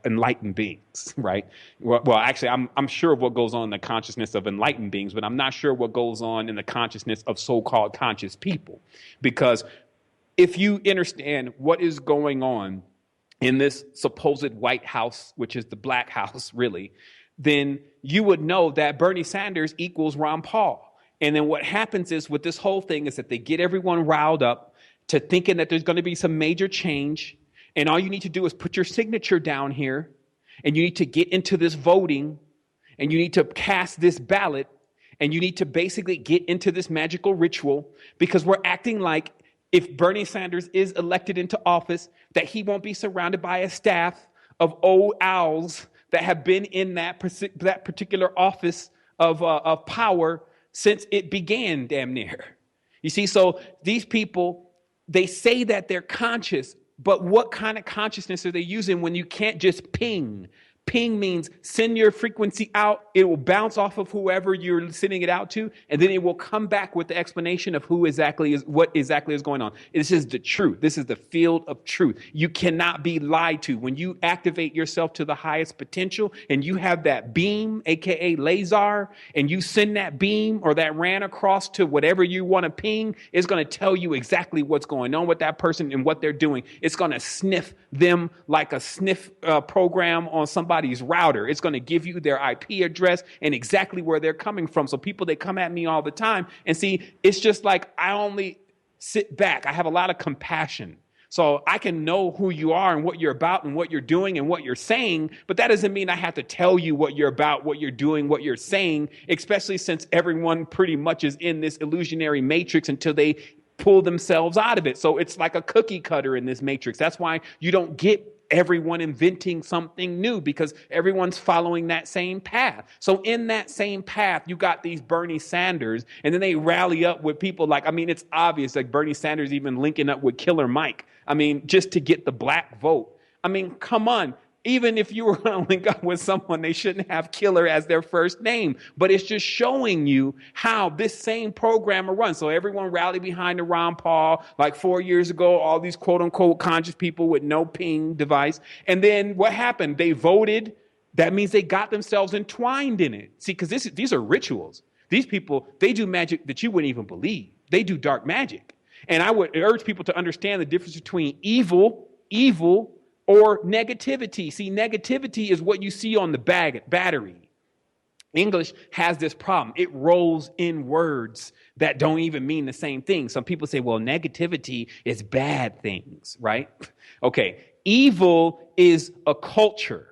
enlightened beings, right? Well, actually, I'm sure of what goes on in the consciousness of enlightened beings, but I'm not sure what goes on in the consciousness of so-called conscious people. Because if you understand what is going on in this supposed White House, which is the Black House, really, then you would know that Bernie Sanders equals Ron Paul. And then what happens is with this whole thing is that they get everyone riled up to thinking that there's going to be some major change. And all you need to do is put your signature down here and you need to get into this voting and you need to cast this ballot and you need to basically get into this magical ritual because we're acting like if Bernie Sanders is elected into office, that he won't be surrounded by a staff of old owls that have been in that particular office of power since it began damn near. You see, so these people, they say that they're conscious, but what kind of consciousness are they using when you can't just ping? Ping means send your frequency out. It will bounce off of whoever you're sending it out to, and then it will come back with the explanation of what exactly is going on. This is the truth. This is the field of truth. You cannot be lied to. When you activate yourself to the highest potential and you have that beam, aka laser, and you send that beam or that ran across to whatever you want to ping, it's going to tell you exactly what's going on with that person and what they're doing. It's going to sniff them like a sniff program on somebody's router. It's going to give you their IP address and exactly where they're coming from. So people, they come at me all the time and see, it's just like I only sit back. I have a lot of compassion. So I can know who you are and what you're about and what you're doing and what you're saying, but that doesn't mean I have to tell you what you're about, what you're doing, what you're saying, especially since everyone pretty much is in this illusionary matrix until they pull themselves out of it. So it's like a cookie cutter in this matrix. That's why you don't get everyone inventing something new because everyone's following that same path. So in that same path, you got these Bernie Sanders, and then they rally up with people like, it's obvious, like Bernie Sanders even linking up with Killer Mike. Just to get the black vote. Come on. Even if you were going to link up with someone, they shouldn't have Killer as their first name. But it's just showing you how this same program runs. So everyone rallied behind the Ron Paul like 4 years ago, all these quote unquote conscious people with no ping device. And then what happened? They voted. That means they got themselves entwined in it. See, because these are rituals. These people, they do magic that you wouldn't even believe. They do dark magic. And I would urge people to understand the difference between evil, or negativity. See, negativity is what you see on the battery. English has this problem. It rolls in words that don't even mean the same thing. Some people say, well, negativity is bad things, right? Okay. Evil is a culture.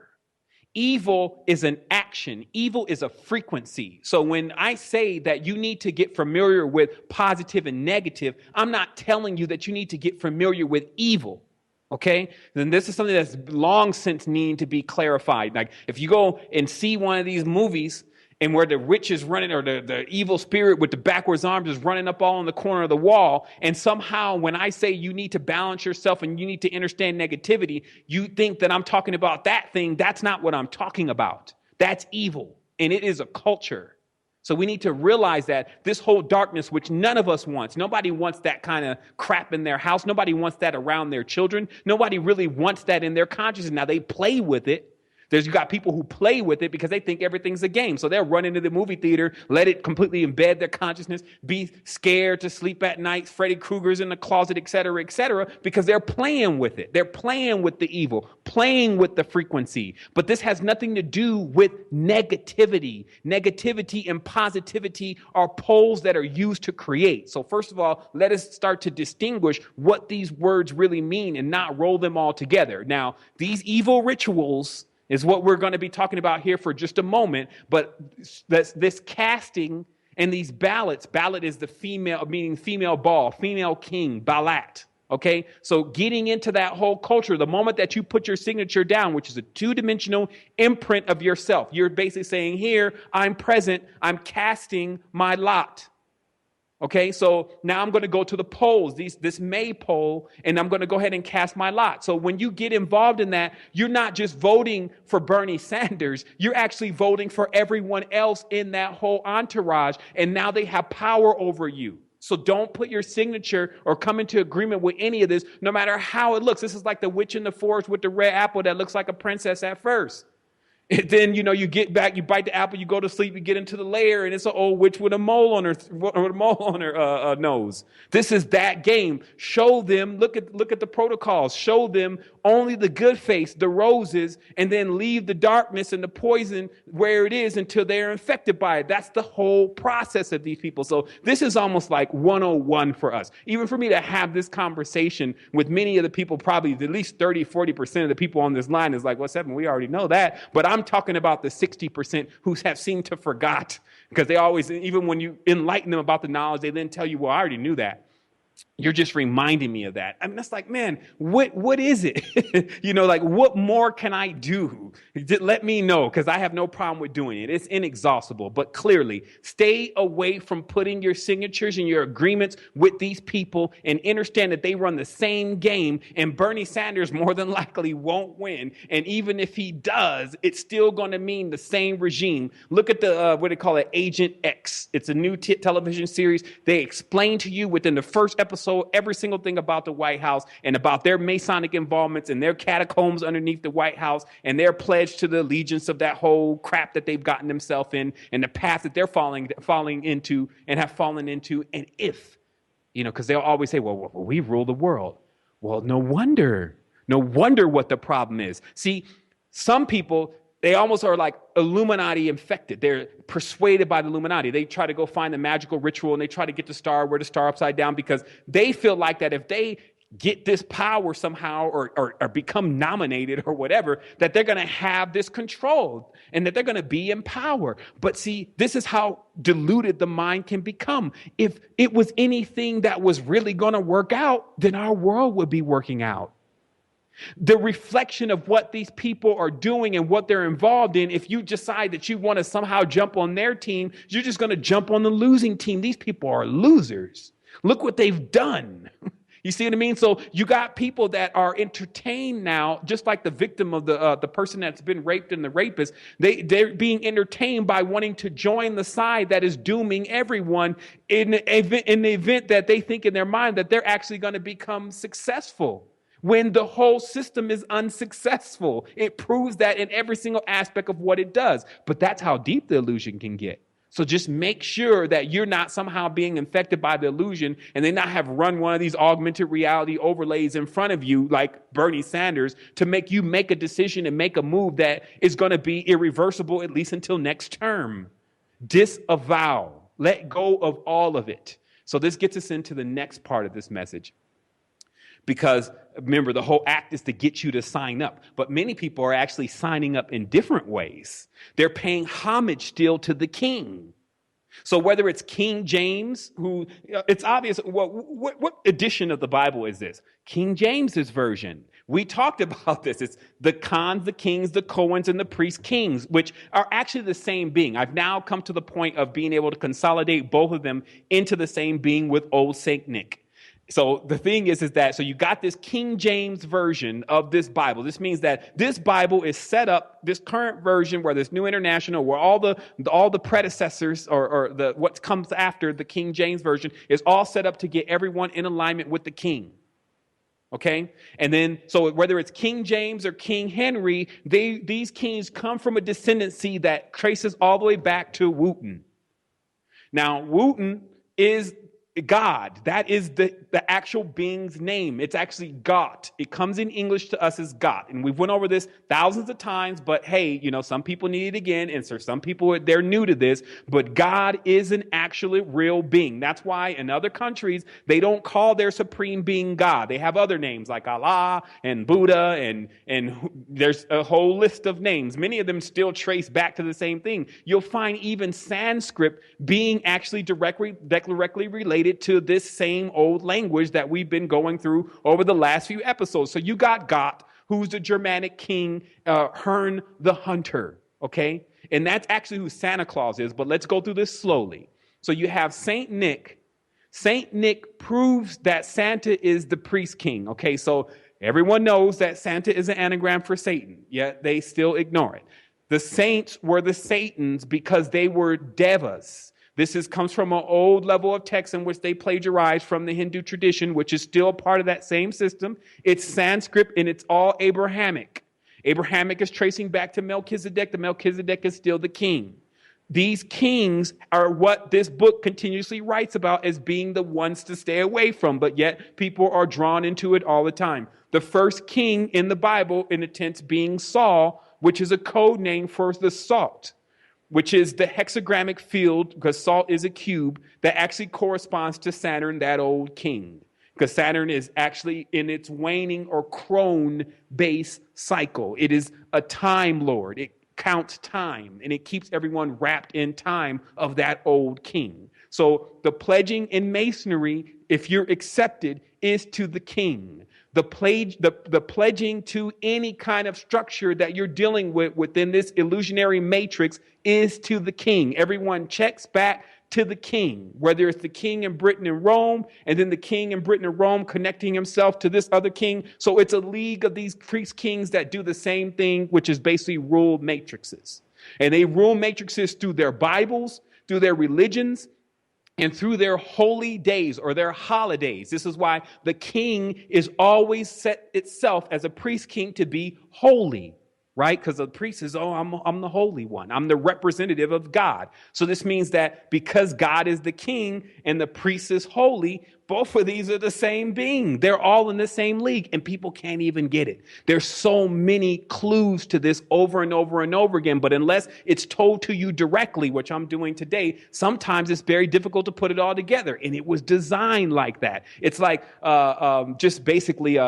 Evil is an action. Evil is a frequency. So when I say that you need to get familiar with positive and negative, I'm not telling you that you need to get familiar with evil. Okay, then this is something that's long since needing to be clarified. Like if you go and see one of these movies and where the witch is running, or the evil spirit with the backwards arms is running up all in the corner of the wall, and somehow when I say you need to balance yourself and you need to understand negativity, you think that I'm talking about that thing. That's not what I'm talking about. That's evil, and it is a culture. So we need to realize that this whole darkness, which none of us wants, nobody wants that kind of crap in their house. Nobody wants that around their children. Nobody really wants that in their consciousness. Now they play with it. You got people who play with it because they think everything's a game. So they'll run into the movie theater, let it completely embed their consciousness, be scared to sleep at night, Freddy Krueger's in the closet, et cetera, because they're playing with it. They're playing with the evil, playing with the frequency. But this has nothing to do with negativity. Negativity and positivity are poles that are used to create. So first of all, let us start to distinguish what these words really mean and not roll them all together. Now, these evil rituals is what we're going to be talking about here for just a moment. But this casting and these ballots, ballot is the female, meaning female ball, female king, balat. Okay, so getting into that whole culture, the moment that you put your signature down, which is a two-dimensional imprint of yourself, you're basically saying, here, I'm present, I'm casting my lot. Okay, so now I'm going to go to the polls, this May poll, and I'm going to go ahead and cast my lot. So when you get involved in that, you're not just voting for Bernie Sanders, you're actually voting for everyone else in that whole entourage, and now they have power over you. So don't put your signature or come into agreement with any of this, no matter how it looks. This is like the witch in the forest with the red apple that looks like a princess at first. And then, you get back, you bite the apple, you go to sleep, you get into the lair, and it's an old witch with a mole on her nose. This is that game. Show them, look at the protocols. Show them only the good face, the roses, and then leave the darkness and the poison where it is until they're infected by it. That's the whole process of these people. So this is almost like 101 for us. Even for me to have this conversation with many of the people, probably at least 30-40% of the people on this line is like, well, Sevan, we already know that. But I'm talking about the 60% who have seemed to forgot, because they always, even when you enlighten them about the knowledge, they then tell you, well, I already knew that. You're just reminding me of that. I mean, that's like, man, what is it? Like, what more can I do? Let me know, because I have no problem with doing it. It's inexhaustible. But clearly, stay away from putting your signatures and your agreements with these people, and understand that they run the same game, and Bernie Sanders more than likely won't win. And even if he does, it's still going to mean the same regime. Look at the, what they call it, Agent X. It's a new television series. They explain to you within the first episode every single thing about the White House and about their Masonic involvements and their catacombs underneath the White House and their pledge to the allegiance of that whole crap that they've gotten themselves in, and the path that they're falling into and have fallen into. And if, because they'll always say, well, we rule the world. Well, no wonder what the problem is. See, some people, they almost are like Illuminati infected. They're persuaded by the Illuminati. They try to go find the magical ritual, and they try to get the star, wear the star upside down, because they feel like that if they get this power somehow or become nominated or whatever, that they're going to have this control and that they're going to be in power. But see, this is how deluded the mind can become. If it was anything that was really going to work out, then our world would be working out. The reflection of what these people are doing and what they're involved in, if you decide that you want to somehow jump on their team, you're just going to jump on the losing team. These people are losers. Look what they've done. You see what I mean? So you got people that are entertained now, just like the victim of the person that's been raped and the rapist. They're being entertained by wanting to join the side that is dooming everyone in the event that they think in their mind that they're actually going to become successful, when the whole system is unsuccessful. It proves that in every single aspect of what it does. But that's how deep the illusion can get. So just make sure that you're not somehow being infected by the illusion and they not have run one of these augmented reality overlays in front of you like Bernie Sanders to make you make a decision and make a move that is going to be irreversible at least until next term. Disavow. Let go of all of it. So this gets us into the next part of this message. Because remember, the whole act is to get you to sign up. But many people are actually signing up in different ways. They're paying homage still to the king. So whether it's King James, who it's obvious, what edition of the Bible is this? King James's version. We talked about this. It's the Khans, the kings, the Cohens, and the priest kings, which are actually the same being. I've now come to the point of being able to consolidate both of them into the same being with Old Saint Nick. So the thing is that, so you got this King James version of this Bible. This means that this Bible is set up, this current version where this New International, where all the predecessors or the what comes after the King James version is all set up to get everyone in alignment with the king. Okay? And then, so whether it's King James or King Henry, these kings come from a descendancy that traces all the way back to Wooten. Now, Wooten is God. That is the actual being's name. It's actually God. It comes in English to us as God. And we've went over this thousands of times, but hey, some people need it again. And so some people, they're new to this, but God is an actually real being. That's why in other countries, they don't call their supreme being God. They have other names like Allah and Buddha and there's a whole list of names. Many of them still trace back to the same thing. You'll find even Sanskrit being actually directly related to this same old language that we've been going through over the last few episodes. So you got Got, who's the Germanic king, Hern the Hunter, okay? And that's actually who Santa Claus is, but let's go through this slowly. So you have Saint Nick. Saint Nick proves that Santa is the priest king, okay? So everyone knows that Santa is an anagram for Satan, yet they still ignore it. The saints were the Satans because they were devas. This comes from an old level of text in which they plagiarized from the Hindu tradition, which is still part of that same system. It's Sanskrit and it's all Abrahamic. Abrahamic is tracing back to Melchizedek. The Melchizedek is still the king. These kings are what this book continuously writes about as being the ones to stay away from, but yet people are drawn into it all the time. The first king in the Bible, in a tense, being Saul, which is a code name for the salt, which is the hexagrammic field, because salt is a cube, that actually corresponds to Saturn, that old king. Because Saturn is actually in its waning or crone base cycle. It is a time lord. It counts time, and it keeps everyone wrapped in time of that old king. So the pledging in Masonry, if you're accepted, is to the king. The pledging to any kind of structure that you're dealing with within this illusionary matrix is to the king. Everyone checks back to the king, whether it's the king in Britain and Rome, and then the king in Britain and Rome connecting himself to this other king. So it's a league of these priest kings that do the same thing, which is basically rule matrices. And they rule matrices through their Bibles, through their religions, and through their holy days or their holidays. This is why the king is always set itself as a priest king to be holy, right? Because the priest is, I'm the holy one. I'm the representative of God. So this means that because God is the king and the priest is holy, both of these are the same being. They're all in the same league, and people can't even get it. There's so many clues to this over and over and over again, but unless it's told to you directly, which I'm doing today, sometimes it's very difficult to put it all together, and it was designed like that. It's like just basically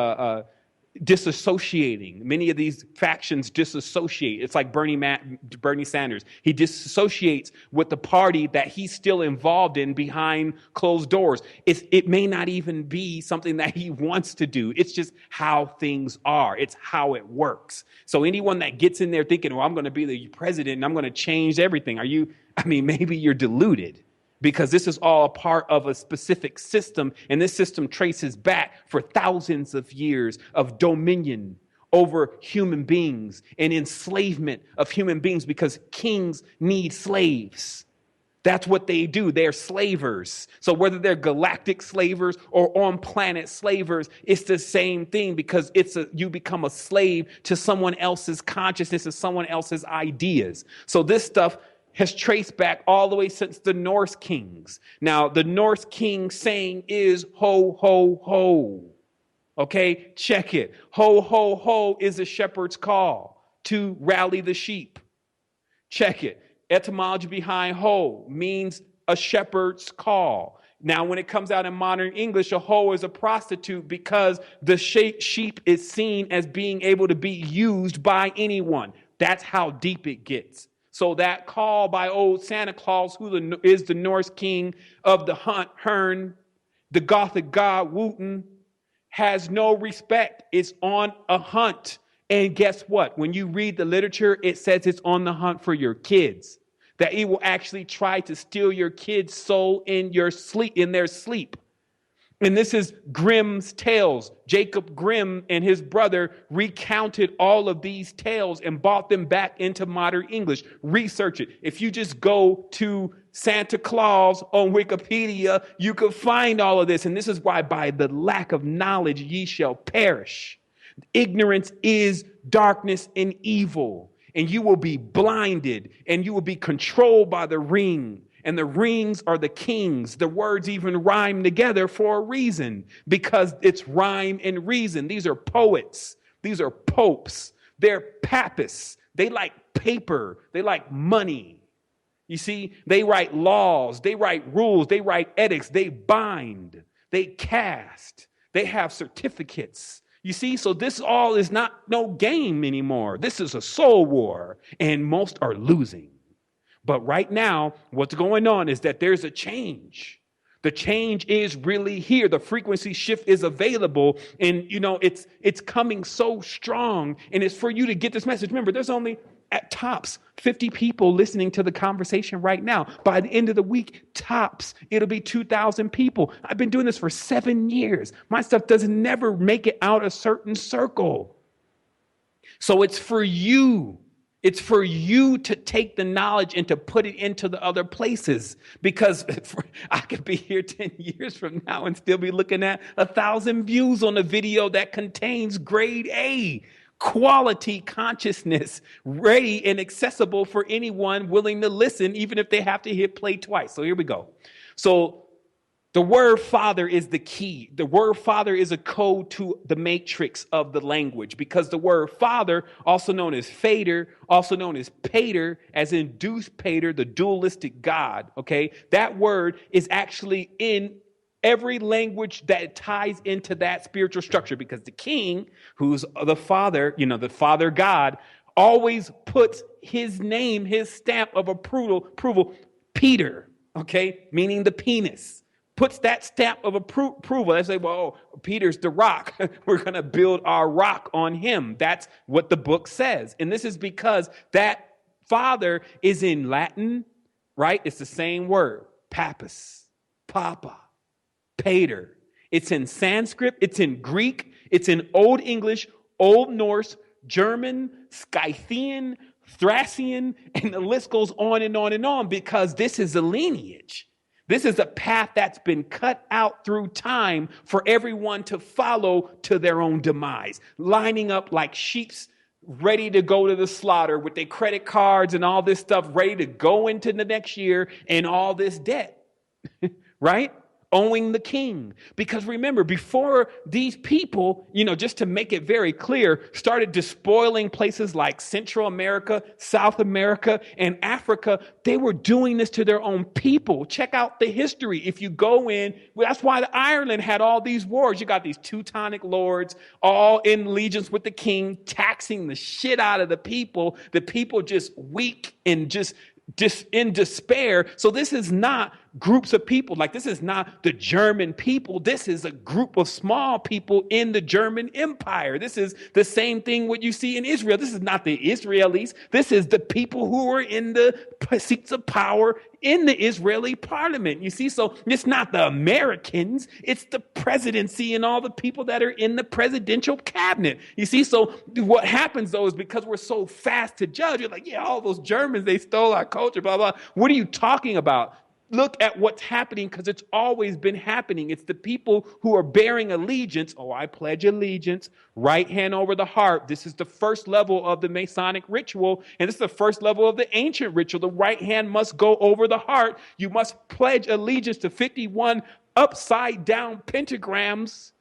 disassociating. Many of these factions disassociate. It's like Bernie Sanders. He disassociates with the party that he's still involved in behind closed doors. It may not even be something that he wants to do. It's just how things are. It's how it works. So anyone that gets in there thinking, I'm going to be the president and I'm going to change everything. Maybe you're deluded. Because this is all a part of a specific system, and this system traces back for thousands of years of dominion over human beings and enslavement of human beings, because kings need slaves. That's what they do. They're slavers. So whether they're galactic slavers or on-planet slavers, it's the same thing, because you become a slave to someone else's consciousness and someone else's ideas. So this stuff has traced back all the way since the Norse kings. Now, the Norse king saying is ho, ho, ho. Okay, check it. Ho, ho, ho is a shepherd's call to rally the sheep. Check it. Etymology behind ho means a shepherd's call. Now, when it comes out in modern English, a hoe is a prostitute because the sheep is seen as being able to be used by anyone. That's how deep it gets. So that call by old Santa Claus, who is the Norse king of the hunt, Hern, the Gothic god Wotan, has no respect. It's on a hunt. And guess what? When you read the literature, it says it's on the hunt for your kids. That it will actually try to steal your kid's soul in their sleep. And this is Grimm's tales. Jacob Grimm and his brother recounted all of these tales and brought them back into modern English. Research it. If you just go to Santa Claus on Wikipedia, you can find all of this. And this is why by the lack of knowledge ye shall perish. Ignorance is darkness and evil. And you will be blinded and you will be controlled by the ring. And the rings are the kings. The words even rhyme together for a reason, because it's rhyme and reason. These are poets. These are popes. They're papists. They like paper. They like money. You see, they write laws. They write rules. They write edicts. They bind. They cast. They have certificates. You see, so this all is not no game anymore. This is a soul war, and most are losing. But right now, what's going on is that there's a change. The change is really here. The frequency shift is available, and it's coming so strong, and it's for you to get this message. Remember, there's only at tops 50 people listening to the conversation right now. By the end of the week, tops, it'll be 2,000 people. I've been doing this for 7 years. My stuff doesn't never make it out a certain circle. So it's for you. It's for you to take the knowledge and to put it into the other places, because I could be here 10 years from now and still be looking at 1,000 views on a video that contains grade A quality consciousness, ready and accessible for anyone willing to listen, even if they have to hit play twice. So here we go. So the word father is the key. The word father is a code to the matrix of the language, because the word father, also known as fader, also known as pater, as in Deus pater, the dualistic God, okay? That word is actually in every language that ties into that spiritual structure, because the king, who's the father, the father God, always puts his name, his stamp of approval, Peter, okay? Meaning the penis. Puts that stamp of approval. They say, well, Peter's the rock. We're going to build our rock on him. That's what the book says. And this is because that father is in Latin, right? It's the same word. Papus, Papa, Pater. It's in Sanskrit. It's in Greek. It's in Old English, Old Norse, German, Scythian, Thracian, and the list goes on and on and on, because this is a lineage. This is a path that's been cut out through time for everyone to follow to their own demise, lining up like sheep's ready to go to the slaughter with their credit cards and all this stuff, ready to go into the next year and all this debt, right? Owing the king. Because remember, before these people, just to make it very clear, started despoiling places like Central America, South America, and Africa, they were doing this to their own people. Check out the history. If you go in, that's why Ireland had all these wars. You got these Teutonic lords all in allegiance with the king, taxing the shit out of the people just weak and just in despair. So this is not groups of people. Like, this is not the German people. This is a group of small people in the German Empire. This is the same thing what you see in Israel. This is not the Israelis. This is the people who are in the seats of power in the Israeli parliament. You see, so it's not the Americans. It's the presidency and all the people that are in the presidential cabinet. You see, so what happens though is, because we're so fast to judge, you're like, yeah, all those Germans, they stole our culture, blah, blah. What are you talking about? look at what's happening because it's always been happening. It's the people who are bearing allegiance. Oh, I pledge allegiance. Right hand over the heart. This is the first level of the Masonic ritual. And this is the first level of the ancient ritual. The right hand must go over the heart. You must pledge allegiance to 51 upside down pentagrams,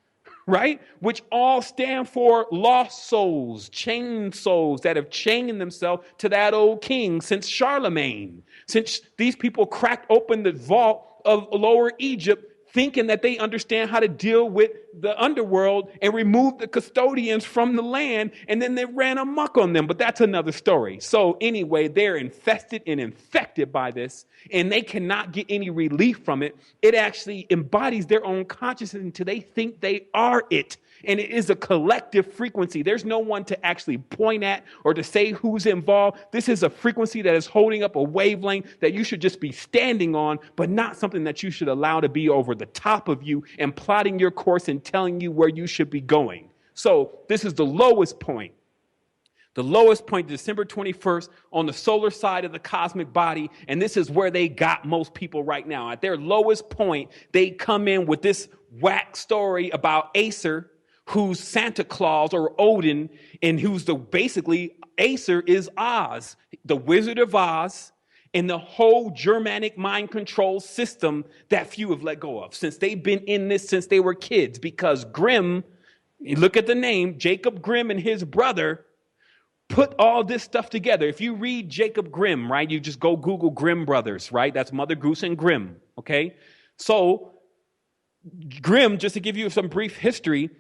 right? Which all stand for lost souls, chained souls that have chained themselves to that old king since Charlemagne. Since these people cracked open the vault of Lower Egypt, thinking that they understand how to deal with the underworld and remove the custodians from the land, and then they ran amok on them. But that's another story. So anyway, they're infested and infected by this, and they cannot get any relief from it. It actually embodies their own consciousness until they think they are it. And it is a collective frequency. There's no one to actually point at or to say who's involved. This is a frequency that is holding up a wavelength that you should just be standing on, but not something that you should allow to be over the top of you and plotting your course and telling you where you should be going. So this is the lowest point. The lowest point, December 21st, on the solar side of the cosmic body, and this is where they got most people right now. At their lowest point, they come in with this whack story about Acer, who's Santa Claus or Odin, and who's basically Acer is Oz, the Wizard of Oz, and the whole Germanic mind control system that few have let go of since they've been in this since they were kids. Because Grimm, you look at the name, Jacob Grimm and his brother put all this stuff together. If you read Jacob Grimm, right, you just go Google Grimm brothers, right? That's Mother Goose and Grimm, okay? So Grimm, just to give you some brief history,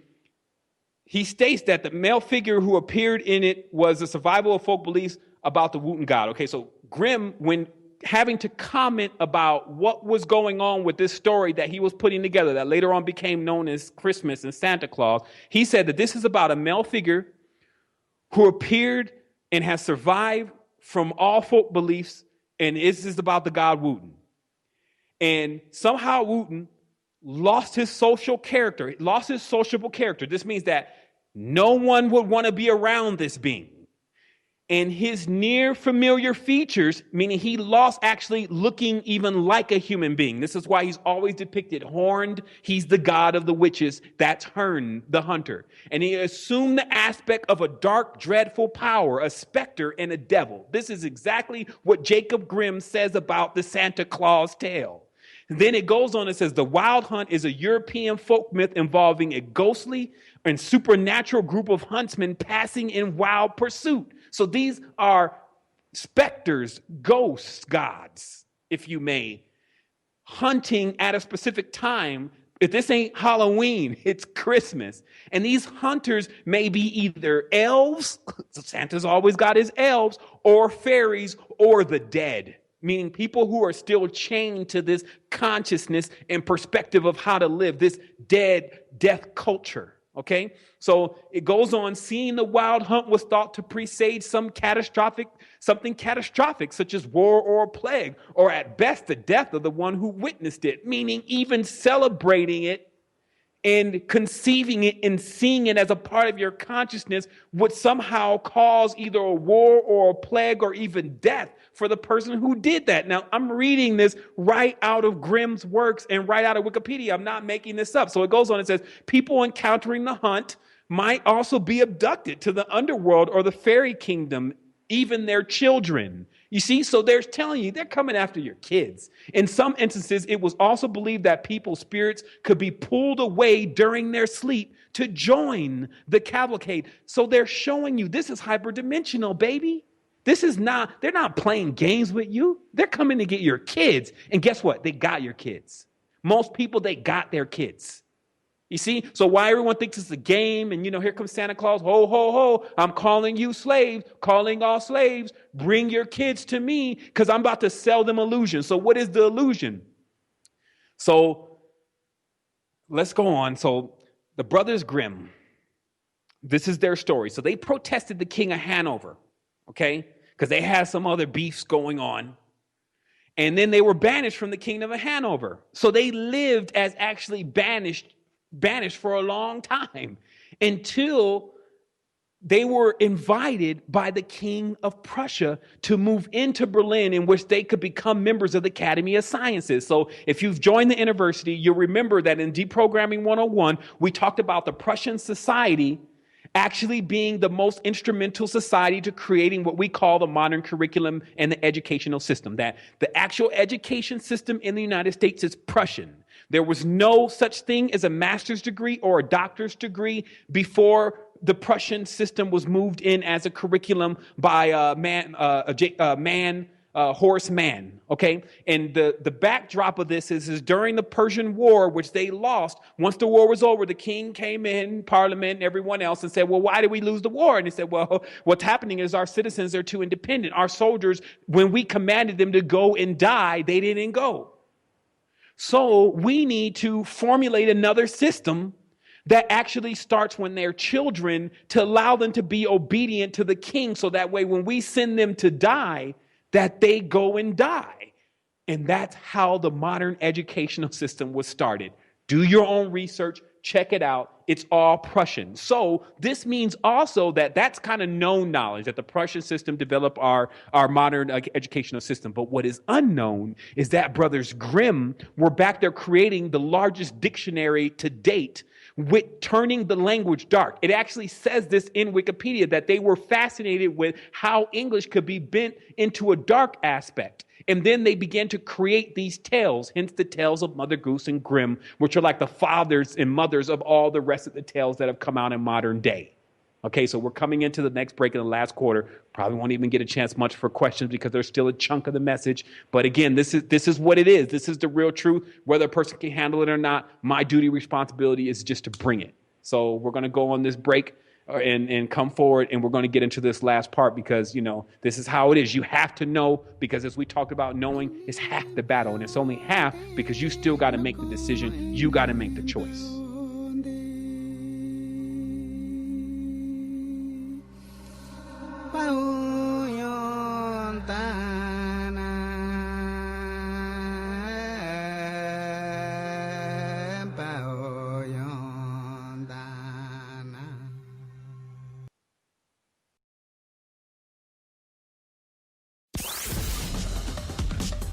he states that the male figure who appeared in it was a survival of folk beliefs about the Wotan god. Okay, so Grimm, when having to comment about what was going on with this story that he was putting together, that later on became known as Christmas and Santa Claus, he said that this is about a male figure who appeared and has survived from all folk beliefs, and this is about the god Wotan. And somehow Wotan lost his social character, lost his sociable character. This means that no one would want to be around this being. And his near familiar features, meaning he lost actually looking even like a human being. This is why he's always depicted horned. He's the god of the witches. That's Hern, the hunter. And he assumed the aspect of a dark, dreadful power, a specter and a devil. This is exactly what Jacob Grimm says about the Santa Claus tale. Then it goes on and says, the Wild Hunt is a European folk myth involving a ghostly and supernatural group of huntsmen passing in wild pursuit. So these are specters, ghosts, gods, if you may, hunting at a specific time. If this ain't Halloween, it's Christmas. And these hunters may be either elves, so Santa's always got his elves, or fairies, or the dead. Meaning people who are still chained to this consciousness and perspective of how to live, this death culture, okay? So it goes on, seeing the Wild Hunt was thought to presage something catastrophic, such as war or plague, or at best the death of the one who witnessed it, meaning even celebrating it and conceiving it and seeing it as a part of your consciousness would somehow cause either a war or a plague or even death for the person who did that. Now, I'm reading this right out of Grimm's works and right out of Wikipedia. I'm not making this up. So it goes on and says, people encountering the hunt might also be abducted to the underworld or the fairy kingdom, even their children. You see, so they're telling you they're coming after your kids. In some instances, it was also believed that people's spirits could be pulled away during their sleep to join the cavalcade. So they're showing you this is hyperdimensional, baby. This is not, they're not playing games with you. They're coming to get your kids. And guess what? They got your kids. Most people, they got their kids. You see, so why everyone thinks it's a game and, here comes Santa Claus, ho, ho, ho, I'm calling you slaves, calling all slaves, bring your kids to me because I'm about to sell them illusion. So what is the illusion? So let's go on. So the brothers Grimm, this is their story. So they protested the king of Hanover, okay, because they had some other beefs going on. And then they were banished from the kingdom of Hanover. So they lived as actually banished for a long time until they were invited by the King of Prussia to move into Berlin, in which they could become members of the Academy of Sciences. So if you've joined the university, you'll remember that in Deprogramming 101, we talked about the Prussian society actually being the most instrumental society to creating what we call the modern curriculum and the educational system. That the actual education system in the United States is Prussian. There was no such thing as a master's degree or a doctor's degree before the Prussian system was moved in as a curriculum by Horace Mann. Okay, and the backdrop of this is during the Persian War, which they lost. Once the war was over, the king came in, Parliament, and everyone else, and said, "Well, why did we lose the war?" And he said, "Well, what's happening is our citizens are too independent. Our soldiers, when we commanded them to go and die, they didn't go. So we need to formulate another system that actually starts when they're children to allow them to be obedient to the king. So that way, when we send them to die, that they go and die." And that's how the modern educational system was started. Do your own research, check it out. It's all Prussian. So this means also that that's kind of known knowledge, that the Prussian system developed our modern educational system. But what is unknown is that Brothers Grimm were back there creating the largest dictionary to date with turning the language dark. It actually says this in Wikipedia, that they were fascinated with how English could be bent into a dark aspect. And then they began to create these tales, hence the tales of Mother Goose and Grimm, which are like the fathers and mothers of all the rest of the tales that have come out in modern day. Okay, so we're coming into the next break in the last quarter. Probably won't even get a chance much for questions because there's still a chunk of the message. But again, this is what it is. This is the real truth. Whether a person can handle it or not, my duty, responsibility is just to bring it. So we're going to go on this break and come forward, and we're going to get into this last part because, you know, this is how it is. You have to know, because as we talked about, knowing is half the battle, and it's only half because you still got to make the decision. You got to make the choice.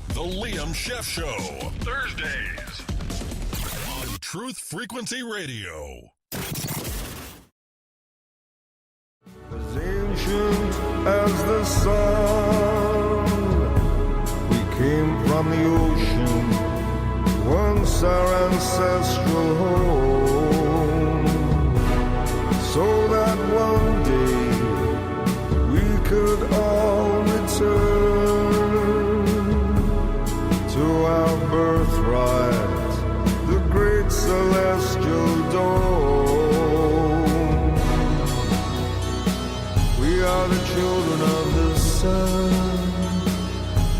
The Liam Chef Show, Thursdays on Truth Frequency Radio. As ancient as the sun, we came from the ocean, once our ancestral home, so that one day we could all return to our birthright, the great celestial dome. We are the children of the sun,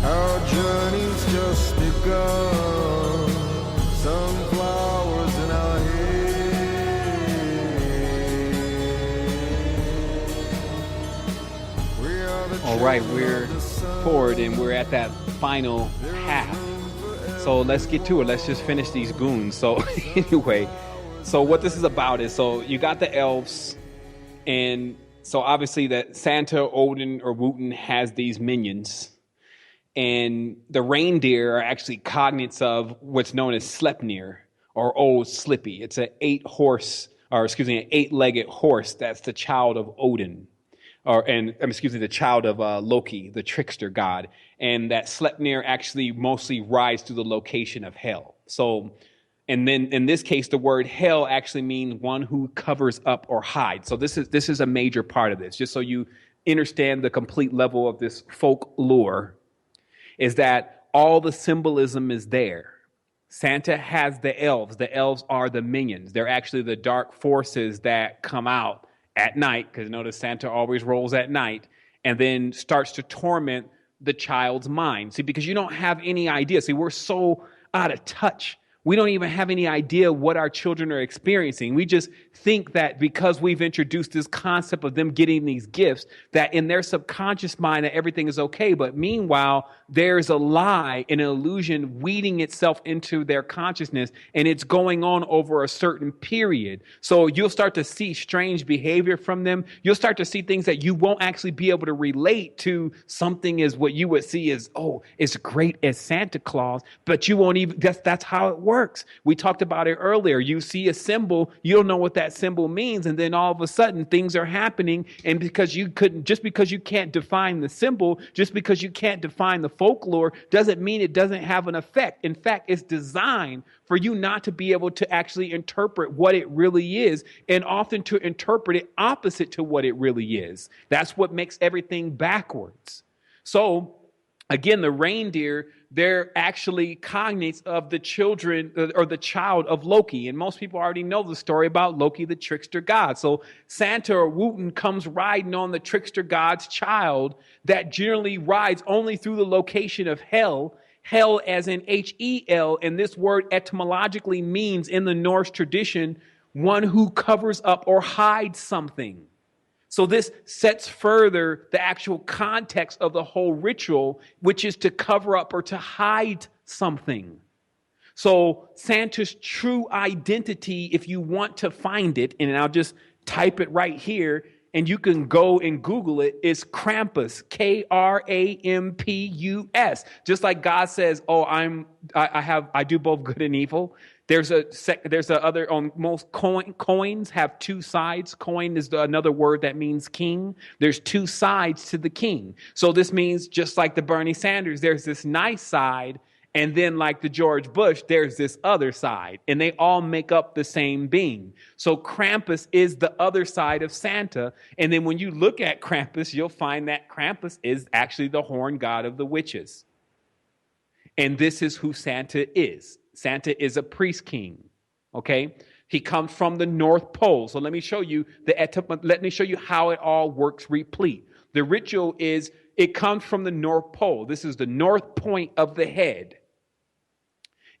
our journey's just begun, sunflowers in our hair. We are the All right, children we're of the sun. forward and we're at that final half. So let's get to it. Let's just finish these goons. So anyway, so what this is about is, so you got the elves, and so obviously that Santa, Odin, or Wotan has these minions, and the reindeer are actually cognates of what's known as Sleipnir or Old Slippy. It's an eight-legged horse that's the child of Odin. The child of Loki, the trickster god, and that Sleipnir actually mostly rides through the location of hell. So, and then in this case, the word hell actually means one who covers up or hides. So this is a major part of this, just so you understand the complete level of this folk lore, is that all the symbolism is there. Santa has the elves. The elves are the minions. They're actually the dark forces that come out at night, because notice Santa always rolls at night, and then starts to torment the child's mind. See, because you don't have any idea. See, we're so out of touch We don't even have any idea what our children are experiencing. We just think that because we've introduced this concept of them getting these gifts, that in their subconscious mind that everything is okay. But meanwhile, there's a lie, an illusion weeding itself into their consciousness, and it's going on over a certain period. So you'll start to see strange behavior from them. You'll start to see things that you won't actually be able to relate to. Something is what you would see as, oh, it's great as Santa Claus, but you won't even, that's how it works. We talked about it earlier. You see a symbol, you don't know what that symbol means, and then all of a sudden things are happening, and because you can't define the symbol, just because you can't define the folklore, doesn't mean it doesn't have an effect. In fact, it's designed for you not to be able to actually interpret what it really is, and often to interpret it opposite to what it really is. That's what makes everything backwards. So again, the reindeer, they're actually cognates of the children or the child of Loki. And most people already know the story about Loki, the trickster god. So Santa or Wotan comes riding on the trickster god's child that generally rides only through the location of hell. Hell as in Hel. And this word etymologically means in the Norse tradition, one who covers up or hides something. So this sets further the actual context of the whole ritual, which is to cover up or to hide something. So Santa's true identity, if you want to find it, and I'll just type it right here, and you can go and Google it, is Krampus, Krampus. Just like God says, oh, I do both good and evil. There's a other on most coins have two sides. Coin is another word that means king. There's two sides to the king. So this means just like the Bernie Sanders, there's this nice side, and then like the George Bush, there's this other side, and they all make up the same being. So Krampus is the other side of Santa. And then when you look at Krampus, you'll find that Krampus is actually the horn god of the witches. And this is who Santa is. Santa is a priest king, okay? He comes from the North Pole. So let me show you how it all works replete. The ritual is, it comes from the North Pole. This is the north point of the head.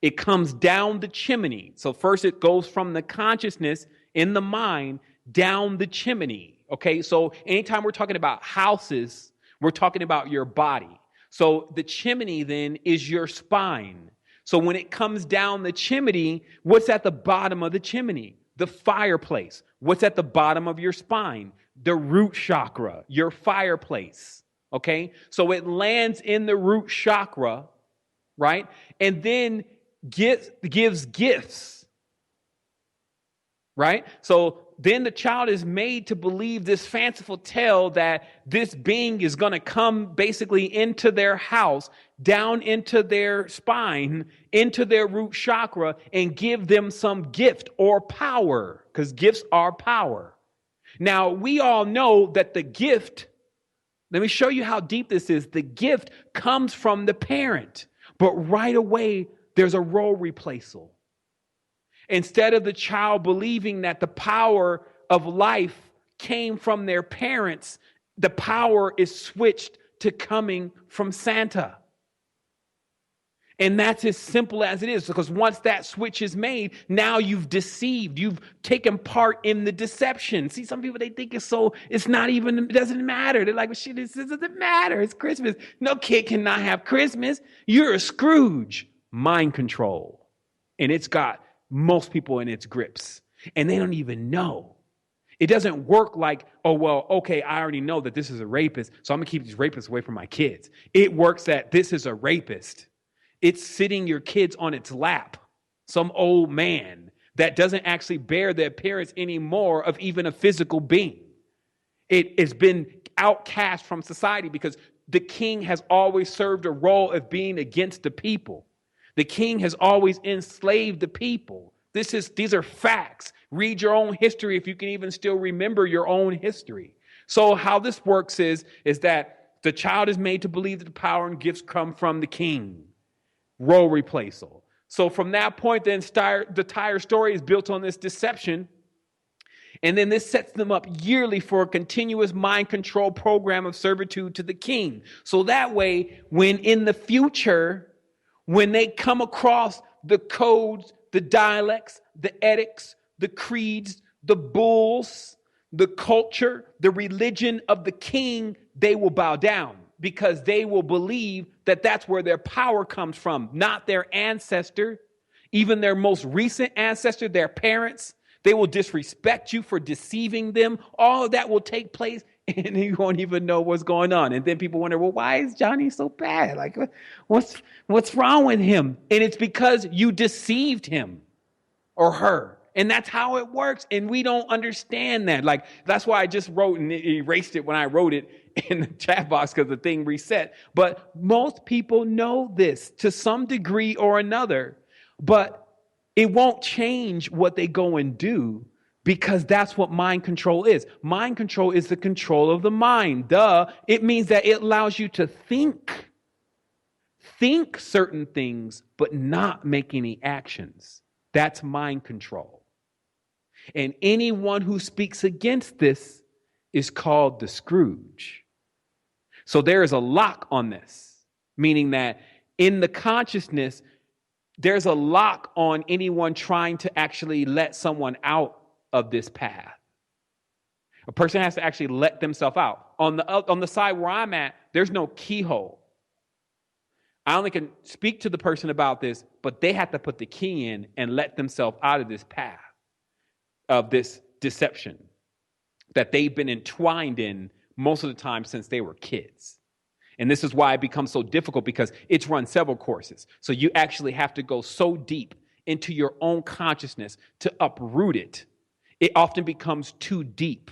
It comes down the chimney. So first it goes from the consciousness in the mind down the chimney, okay? So anytime we're talking about houses, we're talking about your body. So the chimney then is your spine. So when it comes down the chimney, what's at the bottom of the chimney? The fireplace. What's at the bottom of your spine? The root chakra, your fireplace. Okay? So it lands in the root chakra, right? And then gives gifts. Right? So then the child is made to believe this fanciful tale that this being is going to come basically into their house, down into their spine, into their root chakra, and give them some gift or power, because gifts are power. Now, we all know that the gift, let me show you how deep this is. The gift comes from the parent, but right away, there's a role reversal. Instead of the child believing that the power of life came from their parents, the power is switched to coming from Santa. And that's as simple as it is, because once that switch is made, now you've deceived. You've taken part in the deception. See, some people, they think it doesn't matter. They're like, well, shit, it doesn't matter. It's Christmas. No kid cannot have Christmas. You're a Scrooge. Mind control. And it's got most people in its grips, and they don't even know. It doesn't work like, oh, well, okay, I already know that this is a rapist, so I'm gonna keep these rapists away from my kids. It works that this is a rapist. It's sitting your kids on its lap, some old man that doesn't actually bear the appearance anymore of even a physical being. It has been outcast from society because the king has always served a role of being against the people. The king has always enslaved the people. These are facts. Read your own history if you can even still remember your own history. So how this works is that the child is made to believe that the power and gifts come from the king. Role reversal. So from that point, then the entire story is built on this deception. And then this sets them up yearly for a continuous mind control program of servitude to the king. So that way, when in the future, when they come across the codes the dialects, the edicts, the creeds, the bulls, the culture, the religion of the king, they will bow down because they will believe that that's where their power comes from, not their ancestor, even their most recent ancestor, their parents. They will disrespect you for deceiving them. All of that will take place and you won't even know what's going on. And then people wonder, well, why is Johnny so bad? Like, what's wrong with him? And it's because you deceived him or her. And that's how it works. And we don't understand that. Like, that's why I just wrote and erased it when I wrote it in the chat box because the thing reset. But most people know this to some degree or another. But it won't change what they go and do because that's what mind control is. Mind control is the control of the mind. Duh. It means that it allows you to think certain things, but not make any actions. That's mind control. And anyone who speaks against this is called the Scrooge. So there is a lock on this, meaning that in the consciousness, there's a lock on anyone trying to actually let someone out of this path. A person has to actually let themselves out. On the side where I'm at, there's no keyhole. I only can speak to the person about this, but they have to put the key in and let themselves out of this path of this deception that they've been entwined in most of the time since they were kids. And this is why it becomes so difficult because it's run several courses. So you actually have to go so deep into your own consciousness to uproot it. It often becomes too deep.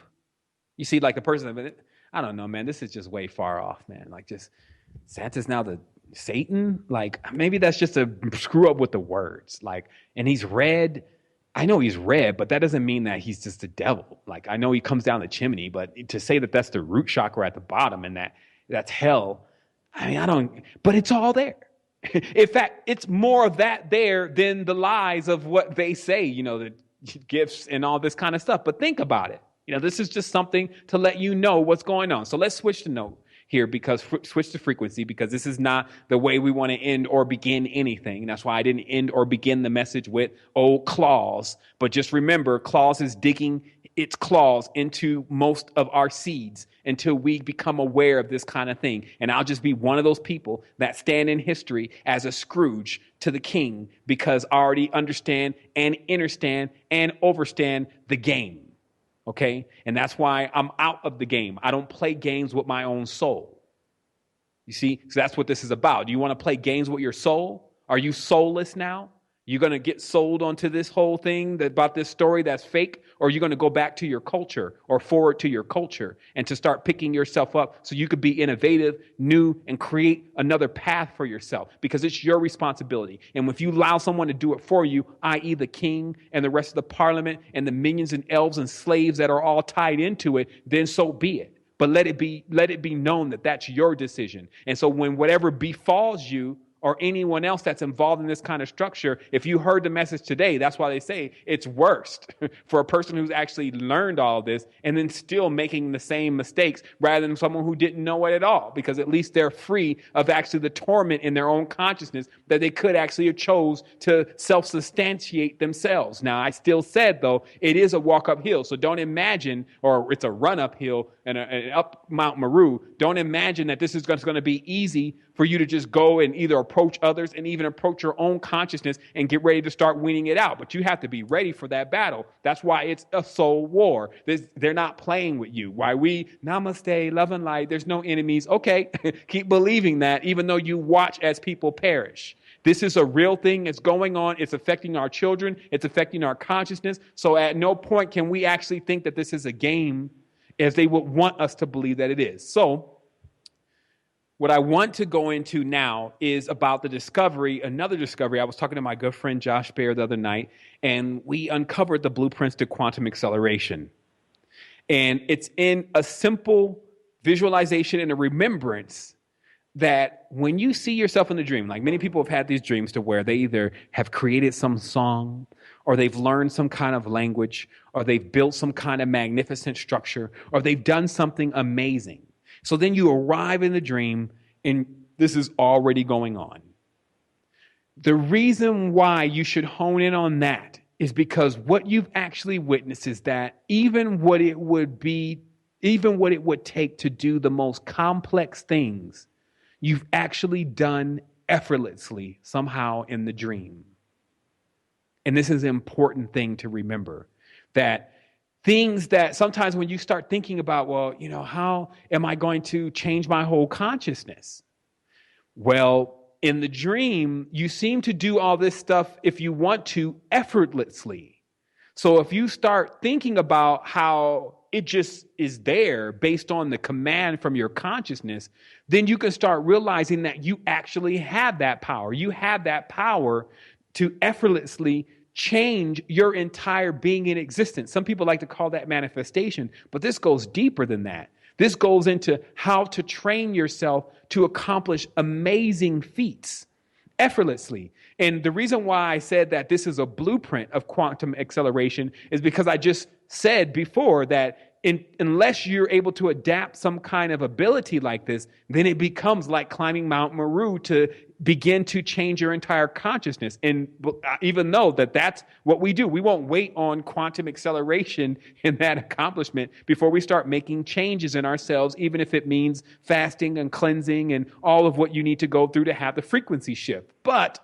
You see, like the person, I don't know, man, this is just way far off, man. Like just Santa's now the Satan. Like maybe that's just a screw up with the words. Like, and he's red. I know he's red, but that doesn't mean that he's just the devil. Like I know he comes down the chimney, but to say that that's the root chakra at the bottom and that's hell. I mean, but it's all there. In fact, it's more of that there than the lies of what they say, the gifts and all this kind of stuff. But think about it. This is just something to let you know what's going on. So let's switch to note here switch to frequency because this is not the way we want to end or begin anything. That's why I didn't end or begin the message with, claws. But just remember, claws is digging its claws into most of our seeds until we become aware of this kind of thing. And I'll just be one of those people that stand in history as a Scrooge to the king because I already understand and understand and overstand the game. Okay? And that's why I'm out of the game. I don't play games with my own soul. You see? So that's what this is about. Do you want to play games with your soul? Are you soulless now? You going to get sold onto this whole thing about this story that's fake? Or are you going to go back to your culture or forward to your culture and to start picking yourself up so you could be innovative, new, and create another path for yourself? Because it's your responsibility. And if you allow someone to do it for you, i.e. the king and the rest of the parliament and the minions and elves and slaves that are all tied into it, then so be it. But let it be known that that's your decision. And so when whatever befalls you, or anyone else that's involved in this kind of structure, if you heard the message today, that's why they say it's worst for a person who's actually learned all of this and then still making the same mistakes rather than someone who didn't know it at all, because at least they're free of actually the torment in their own consciousness that they could actually have chose to self-substantiate themselves. Now, I still said, though, it is a walk uphill. So don't imagine, or it's a run uphill and an up Mount Meru. Don't imagine that this is going to be easy for you to just go and either approach others and even approach your own consciousness and get ready to start weaning it out. But you have to be ready for that battle. That's why it's a soul war. They're not playing with you. Why we, namaste, love and light, there's no enemies. Okay, keep believing that even though you watch as people perish. This is a real thing. It's going on. It's affecting our children. It's affecting our consciousness. So at no point can we actually think that this is a game as they would want us to believe that it is. So what I want to go into now is about the discovery, another discovery. I was talking to my good friend Josh Baer the other night, and we uncovered the blueprints to quantum acceleration. And it's in a simple visualization and a remembrance that when you see yourself in the dream, like many people have had these dreams to where they either have created some song, or they've learned some kind of language, or they've built some kind of magnificent structure, or they've done something amazing. So then you arrive in the dream, and this is already going on. The reason why you should hone in on that is because what you've actually witnessed is that even what it would take to do the most complex things, you've actually done effortlessly somehow in the dream. And this is an important thing to remember, that things that sometimes when you start thinking about, well, how am I going to change my whole consciousness? Well, in the dream, you seem to do all this stuff, if you want to, effortlessly. So if you start thinking about how it just is there based on the command from your consciousness, then you can start realizing that you actually have that power. You have that power to effortlessly change your entire being in existence. Some people like to call that manifestation, but this goes deeper than that. This goes into how to train yourself to accomplish amazing feats effortlessly. And the reason why I said that this is a blueprint of quantum acceleration is because I just said before that unless you're able to adapt some kind of ability like this, then it becomes like climbing Mount Meru to begin to change your entire consciousness. And even though that's what we do, we won't wait on quantum acceleration and that accomplishment before we start making changes in ourselves, even if it means fasting and cleansing and all of what you need to go through to have the frequency shift. But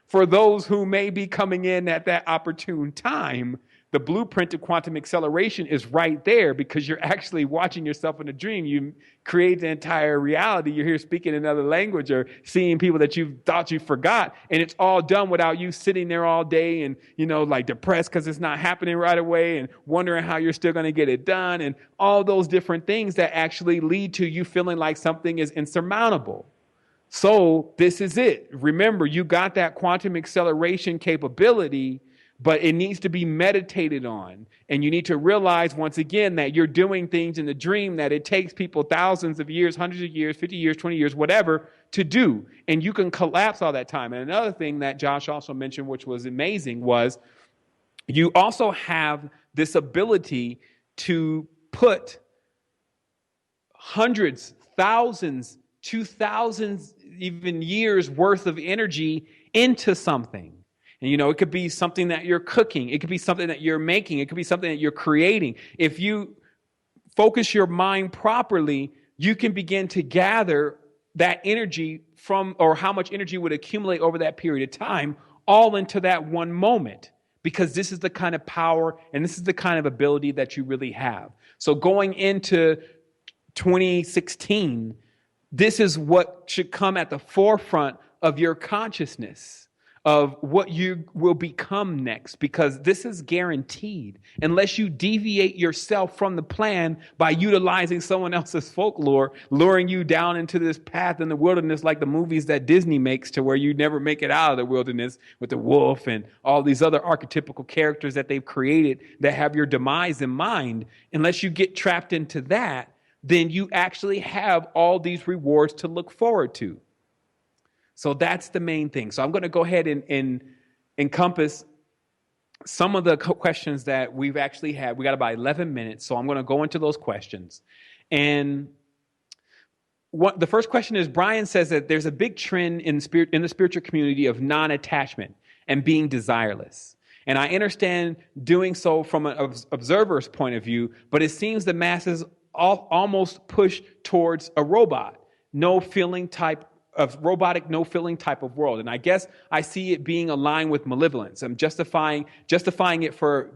for those who may be coming in at that opportune time, the blueprint to quantum acceleration is right there, because you're actually watching yourself in a dream. You create the entire reality. You're here speaking another language or seeing people that you thought you forgot. And it's all done without you sitting there all day and, like depressed because it's not happening right away and wondering how you're still going to get it done. And all those different things that actually lead to you feeling like something is insurmountable. So this is it. Remember, you got that quantum acceleration capability, but it needs to be meditated on. And you need to realize once again that you're doing things in the dream that it takes people thousands of years, hundreds of years, 50 years, 20 years, whatever, to do. And you can collapse all that time. And another thing that Josh also mentioned, which was amazing, was you also have this ability to put hundreds, thousands, 2,000 even years worth of energy into something. And, it could be something that you're cooking. It could be something that you're making. It could be something that you're creating. If you focus your mind properly, you can begin to gather that energy from, or how much energy would accumulate over that period of time, all into that one moment. Because this is the kind of power and this is the kind of ability that you really have. So going into 2016, this is what should come at the forefront of your consciousness, of what you will become next, because this is guaranteed. Unless you deviate yourself from the plan by utilizing someone else's folklore, luring you down into this path in the wilderness like the movies that Disney makes, to where you never make it out of the wilderness with the wolf and all these other archetypical characters that they've created that have your demise in mind. Unless you get trapped into that, then you actually have all these rewards to look forward to. So that's the main thing. So I'm going to go ahead and encompass some of the questions that we've actually had. We got about 11 minutes, so I'm going to go into those questions. And the first question is, Brian says that there's a big trend in the spiritual community of non-attachment and being desireless. And I understand doing so from an observer's point of view, but it seems the masses almost push towards a robot, no feeling type of robotic, no feeling type of world. And I guess I see it being aligned with malevolence. I'm justifying it for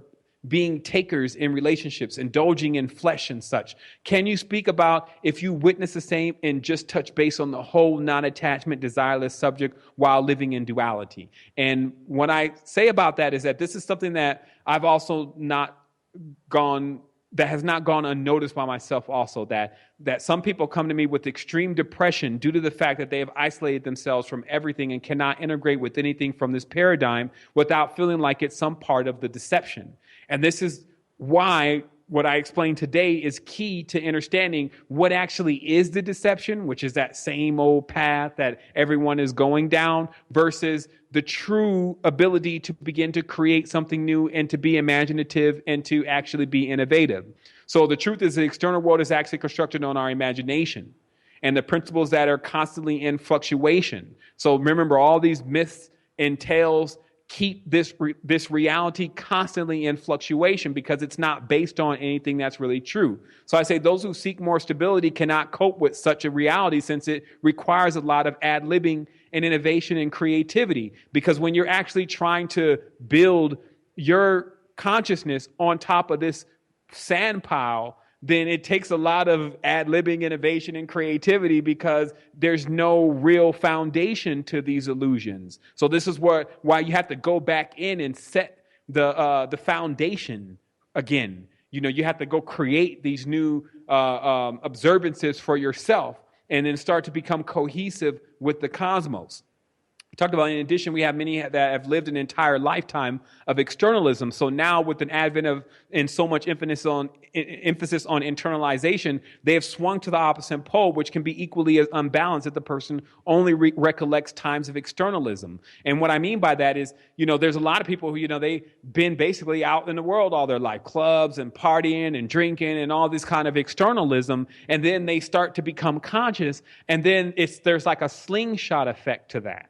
being takers in relationships, indulging in flesh and such. Can you speak about if you witness the same and just touch base on the whole non-attachment, desireless subject while living in duality? And what I say about that is that this is something that I've also that has not gone unnoticed by myself also, that some people come to me with extreme depression due to the fact that they have isolated themselves from everything and cannot integrate with anything from this paradigm without feeling like it's some part of the deception. And this is why what I explained today is key to understanding what actually is the deception, which is that same old path that everyone is going down, versus the true ability to begin to create something new and to be imaginative and to actually be innovative. So the truth is the external world is actually constructed on our imagination and the principles that are constantly in fluctuation. So remember, all these myths entails keep this reality constantly in fluctuation because it's not based on anything that's really true. So I say those who seek more stability cannot cope with such a reality since it requires a lot of ad-libbing and innovation and creativity. Because when you're actually trying to build your consciousness on top of this sand pile, then it takes a lot of ad-libbing, innovation, and creativity because there's no real foundation to these illusions. So this is why you have to go back in and set the foundation again. You have to go create these new observances for yourself and then start to become cohesive with the cosmos. Talked about, in addition, we have many that have lived an entire lifetime of externalism. So now with an advent of and so much emphasis on internalization, they have swung to the opposite pole, which can be equally as unbalanced if the person only recollects times of externalism. And what I mean by that is, there's a lot of people who, they've been basically out in the world all their life, clubs and partying and drinking and all this kind of externalism. And then they start to become conscious. And then there's like a slingshot effect to that.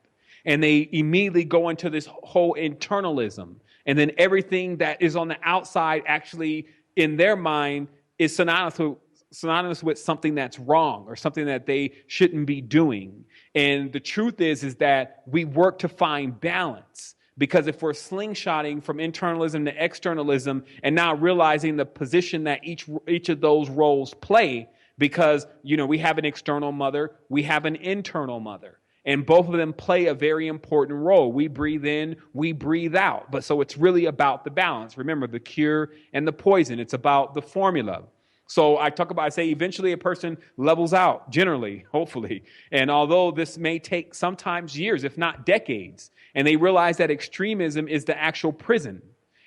And they immediately go into this whole internalism. And then everything that is on the outside actually, in their mind, is synonymous with something that's wrong or something that they shouldn't be doing. And the truth is that we work to find balance. Because if we're slingshotting from internalism to externalism and not realizing the position that each of those roles play, because, we have an external mother, we have an internal mother. And both of them play a very important role. We breathe in, we breathe out. But so it's really about the balance. Remember, the cure and the poison. It's about the formula. So I say eventually a person levels out, generally, hopefully. And although this may take sometimes years, if not decades, and they realize that extremism is the actual prison.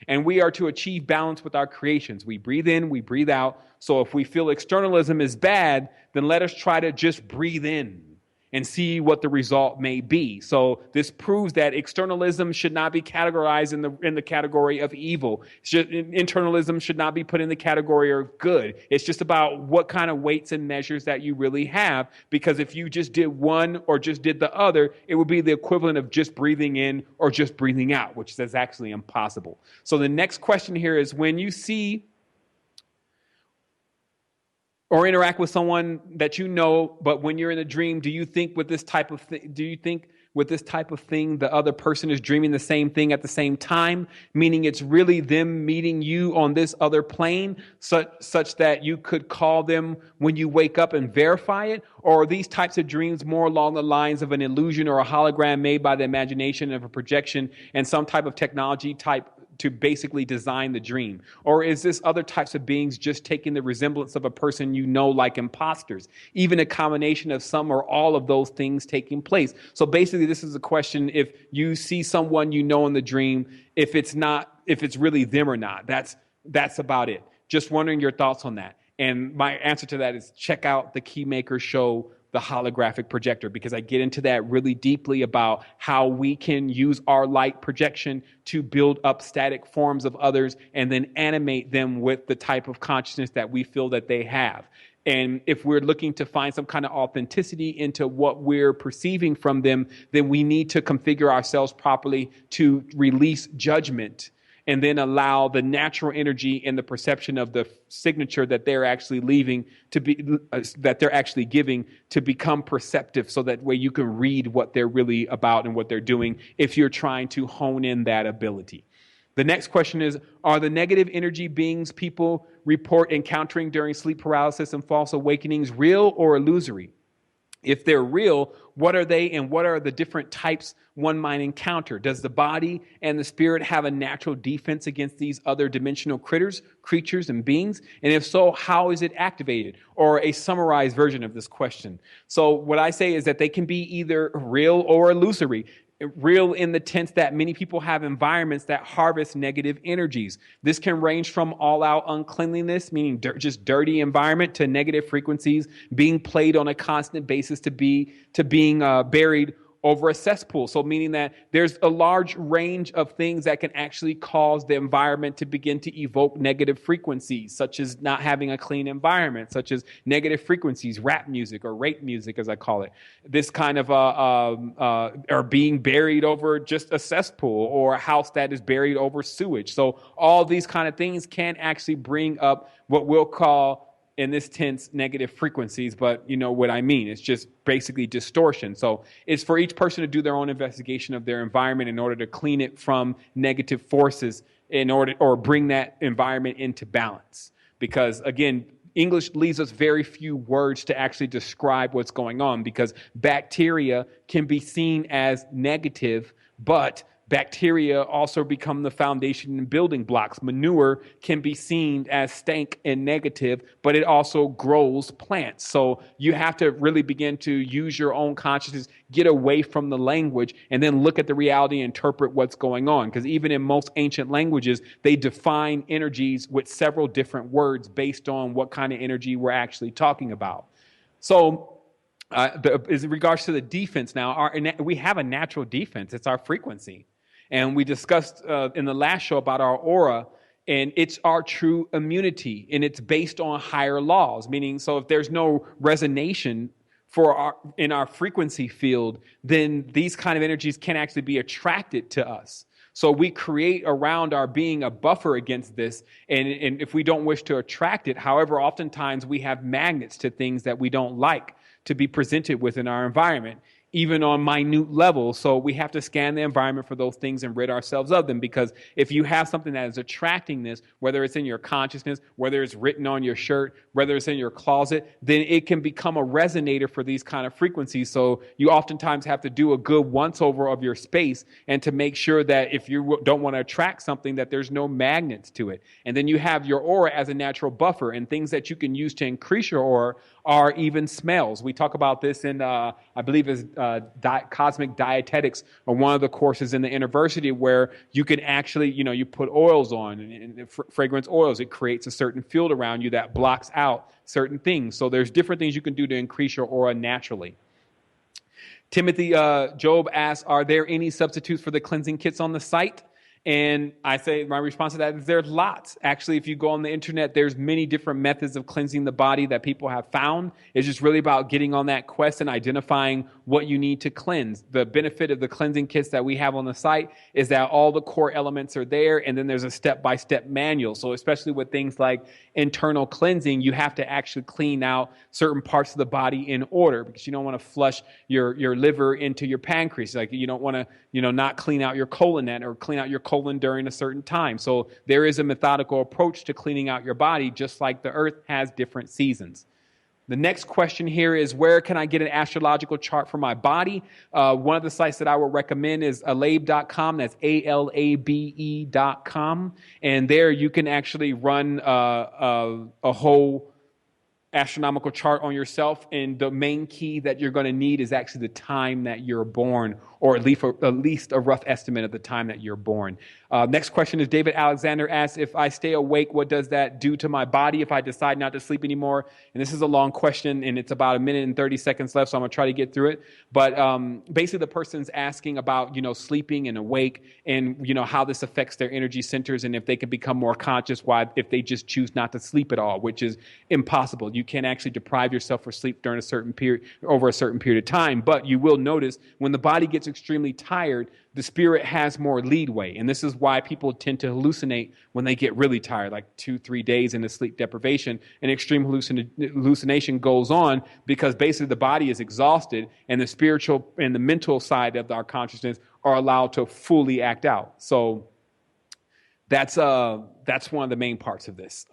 And we are to achieve balance with our creations. We breathe in, we breathe out. So if we feel externalism is bad, then let us try to just breathe in and see what the result may be. So this proves that externalism should not be categorized in the category of evil. Internalism should not be put in the category of good. It's just about what kind of weights and measures that you really have. Because if you just did one or just did the other, it would be the equivalent of just breathing in or just breathing out, which is actually impossible. So the next question here is, when you see or interact with someone that but when you're in a dream, do you think with this type of thing, the other person is dreaming the same thing at the same time? Meaning it's really them meeting you on this other plane, such that you could call them when you wake up and verify it? Or are these types of dreams more along the lines of an illusion or a hologram made by the imagination of a projection and some type of technology type to basically design the dream? Or is this other types of beings just taking the resemblance of a person like imposters? Even a combination of some or all of those things taking place. So basically this is a question: if you see someone in the dream, if it's really them or not. That's about it. Just wondering your thoughts on that. And my answer to that is check out the KEYMAKER show, The Holographic Projector, because I get into that really deeply about how we can use our light projection to build up static forms of others and then animate them with the type of consciousness that we feel that they have. And if we're looking to find some kind of authenticity into what we're perceiving from them, then we need to configure ourselves properly to release judgment and then allow the natural energy and the perception of the signature that they're actually leaving to be, that they're actually giving, to become perceptive, so that way you can read what they're really about and what they're doing if you're trying to hone in that ability. The next question is, are the negative energy beings people report encountering during sleep paralysis and false awakenings real or illusory? If they're real, what are they and what are the different types one might encounter? Does the body and the spirit have a natural defense against these other dimensional creatures and beings? And if so, how is it activated? Or a summarized version of this question. So what I say is that they can be either real or illusory. Real in the sense that many people have environments that harvest negative energies. This can range from all-out uncleanliness, meaning just dirty environment, to negative frequencies being played on a constant basis, to being buried over a cesspool. So meaning that there's a large range of things that can actually cause the environment to begin to evoke negative frequencies, such as not having a clean environment, such as negative frequencies, rap music or rape music, as I call it. This kind of or being buried over just a cesspool or a house that is buried over sewage. So all these kind of things can actually bring up what we'll call, in this tense, negative frequencies, but you know what I mean. It's just basically distortion. So it's for each person to do their own investigation of their environment in order to clean it from negative forces or bring that environment into balance. Because again, English leaves us very few words to actually describe what's going on, because bacteria can be seen as negative, but bacteria also become the foundation and building blocks. Manure can be seen as stank and negative, but it also grows plants. So you have to really begin to use your own consciousness, get away from the language, and then look at the reality and interpret what's going on. Because even in most ancient languages, they define energies with several different words based on what kind of energy we're actually talking about. So in regards to the defense now, we have a natural defense. It's our frequency. And we discussed in the last show about our aura, and it's our true immunity, and it's based on higher laws. Meaning, so if there's no resonation in our frequency field, then these kind of energies can actually be attracted to us. So we create around our being a buffer against this, and if we don't wish to attract it, however, oftentimes we have magnets to things that we don't like to be presented within our environment, even on minute levels. So we have to scan the environment for those things and rid ourselves of them. Because if you have something that is attracting this, whether it's in your consciousness, whether it's written on your shirt, whether it's in your closet, then it can become a resonator for these kind of frequencies. So you oftentimes have to do a good once over of your space, and to make sure that if you don't want to attract something, that there's no magnets to it. And then you have your aura as a natural buffer, and things that you can use to increase your aura are even smells. We talk about this in, I believe is Cosmic Dietetics, or one of the courses in the university, where you can actually, you put oils on, and fragrance oils. It creates a certain field around you that blocks out certain things. So there's different things you can do to increase your aura naturally. Timothy Job asks, are there any substitutes for the cleansing kits on the site? And I say, my response to that is there's lots. Actually, if you go on the internet, there's many different methods of cleansing the body that people have found. It's just really about getting on that quest and identifying what you need to cleanse. The benefit of the cleansing kits that we have on the site is that all the core elements are there, and then there's a step-by-step manual. So especially with things like internal cleansing, you have to actually clean out certain parts of the body in order, because you don't want to flush your liver into your pancreas. Like you don't want to, not clean out your colon or clean out your colon during a certain time. So there is a methodical approach to cleaning out your body, just like the earth has different seasons. The next question here is, where can I get an astrological chart for my body? One of the sites that I would recommend is alabe.com. That's ALABE.com. And there you can actually run a whole astronomical chart on yourself, and the main key that you're going to need is actually the time that you're born, or at least a rough estimate of the time that you're born. Next question is, David Alexander asks, if I stay awake, what does that do to my body if I decide not to sleep anymore? And this is a long question, and it's about 1 minute and 30 seconds left, so I'm going to try to get through it. But basically the person's asking about, sleeping and awake, and, how this affects their energy centers, and if they can become more conscious if they just choose not to sleep at all, which is impossible. You can't actually deprive yourself for sleep during over a certain period of time. But you will notice when the body gets extremely tired, the spirit has more leadway. And this is why people tend to hallucinate when they get really tired, like 2-3 days into sleep deprivation. And extreme hallucination goes on because basically the body is exhausted, and the spiritual and the mental side of our consciousness are allowed to fully act out. So that's one of the main parts of this.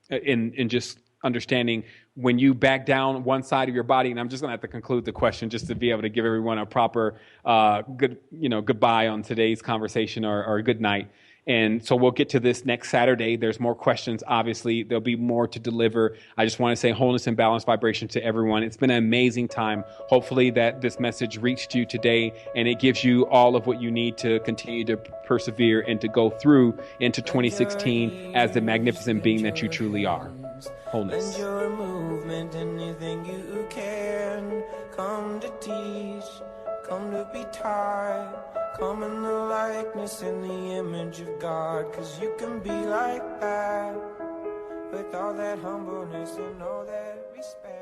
In just understanding when you back down one side of your body, and I'm just going to have to conclude the question just to be able to give everyone a proper goodbye on today's conversation, or a good night. And so we'll get to this next Saturday. There's more questions. Obviously, there'll be more to deliver. I just want to say wholeness and balanced vibration to everyone. It's been an amazing time. Hopefully that this message reached you today, and it gives you all of what you need to continue to persevere and to go through into 2016 as the magnificent being that you truly are. Wholeness. And your movement, anything you can, come to teach, come to be tied. Come in the likeness and the image of God. Cause you can be like that, with all that humbleness and all that respect.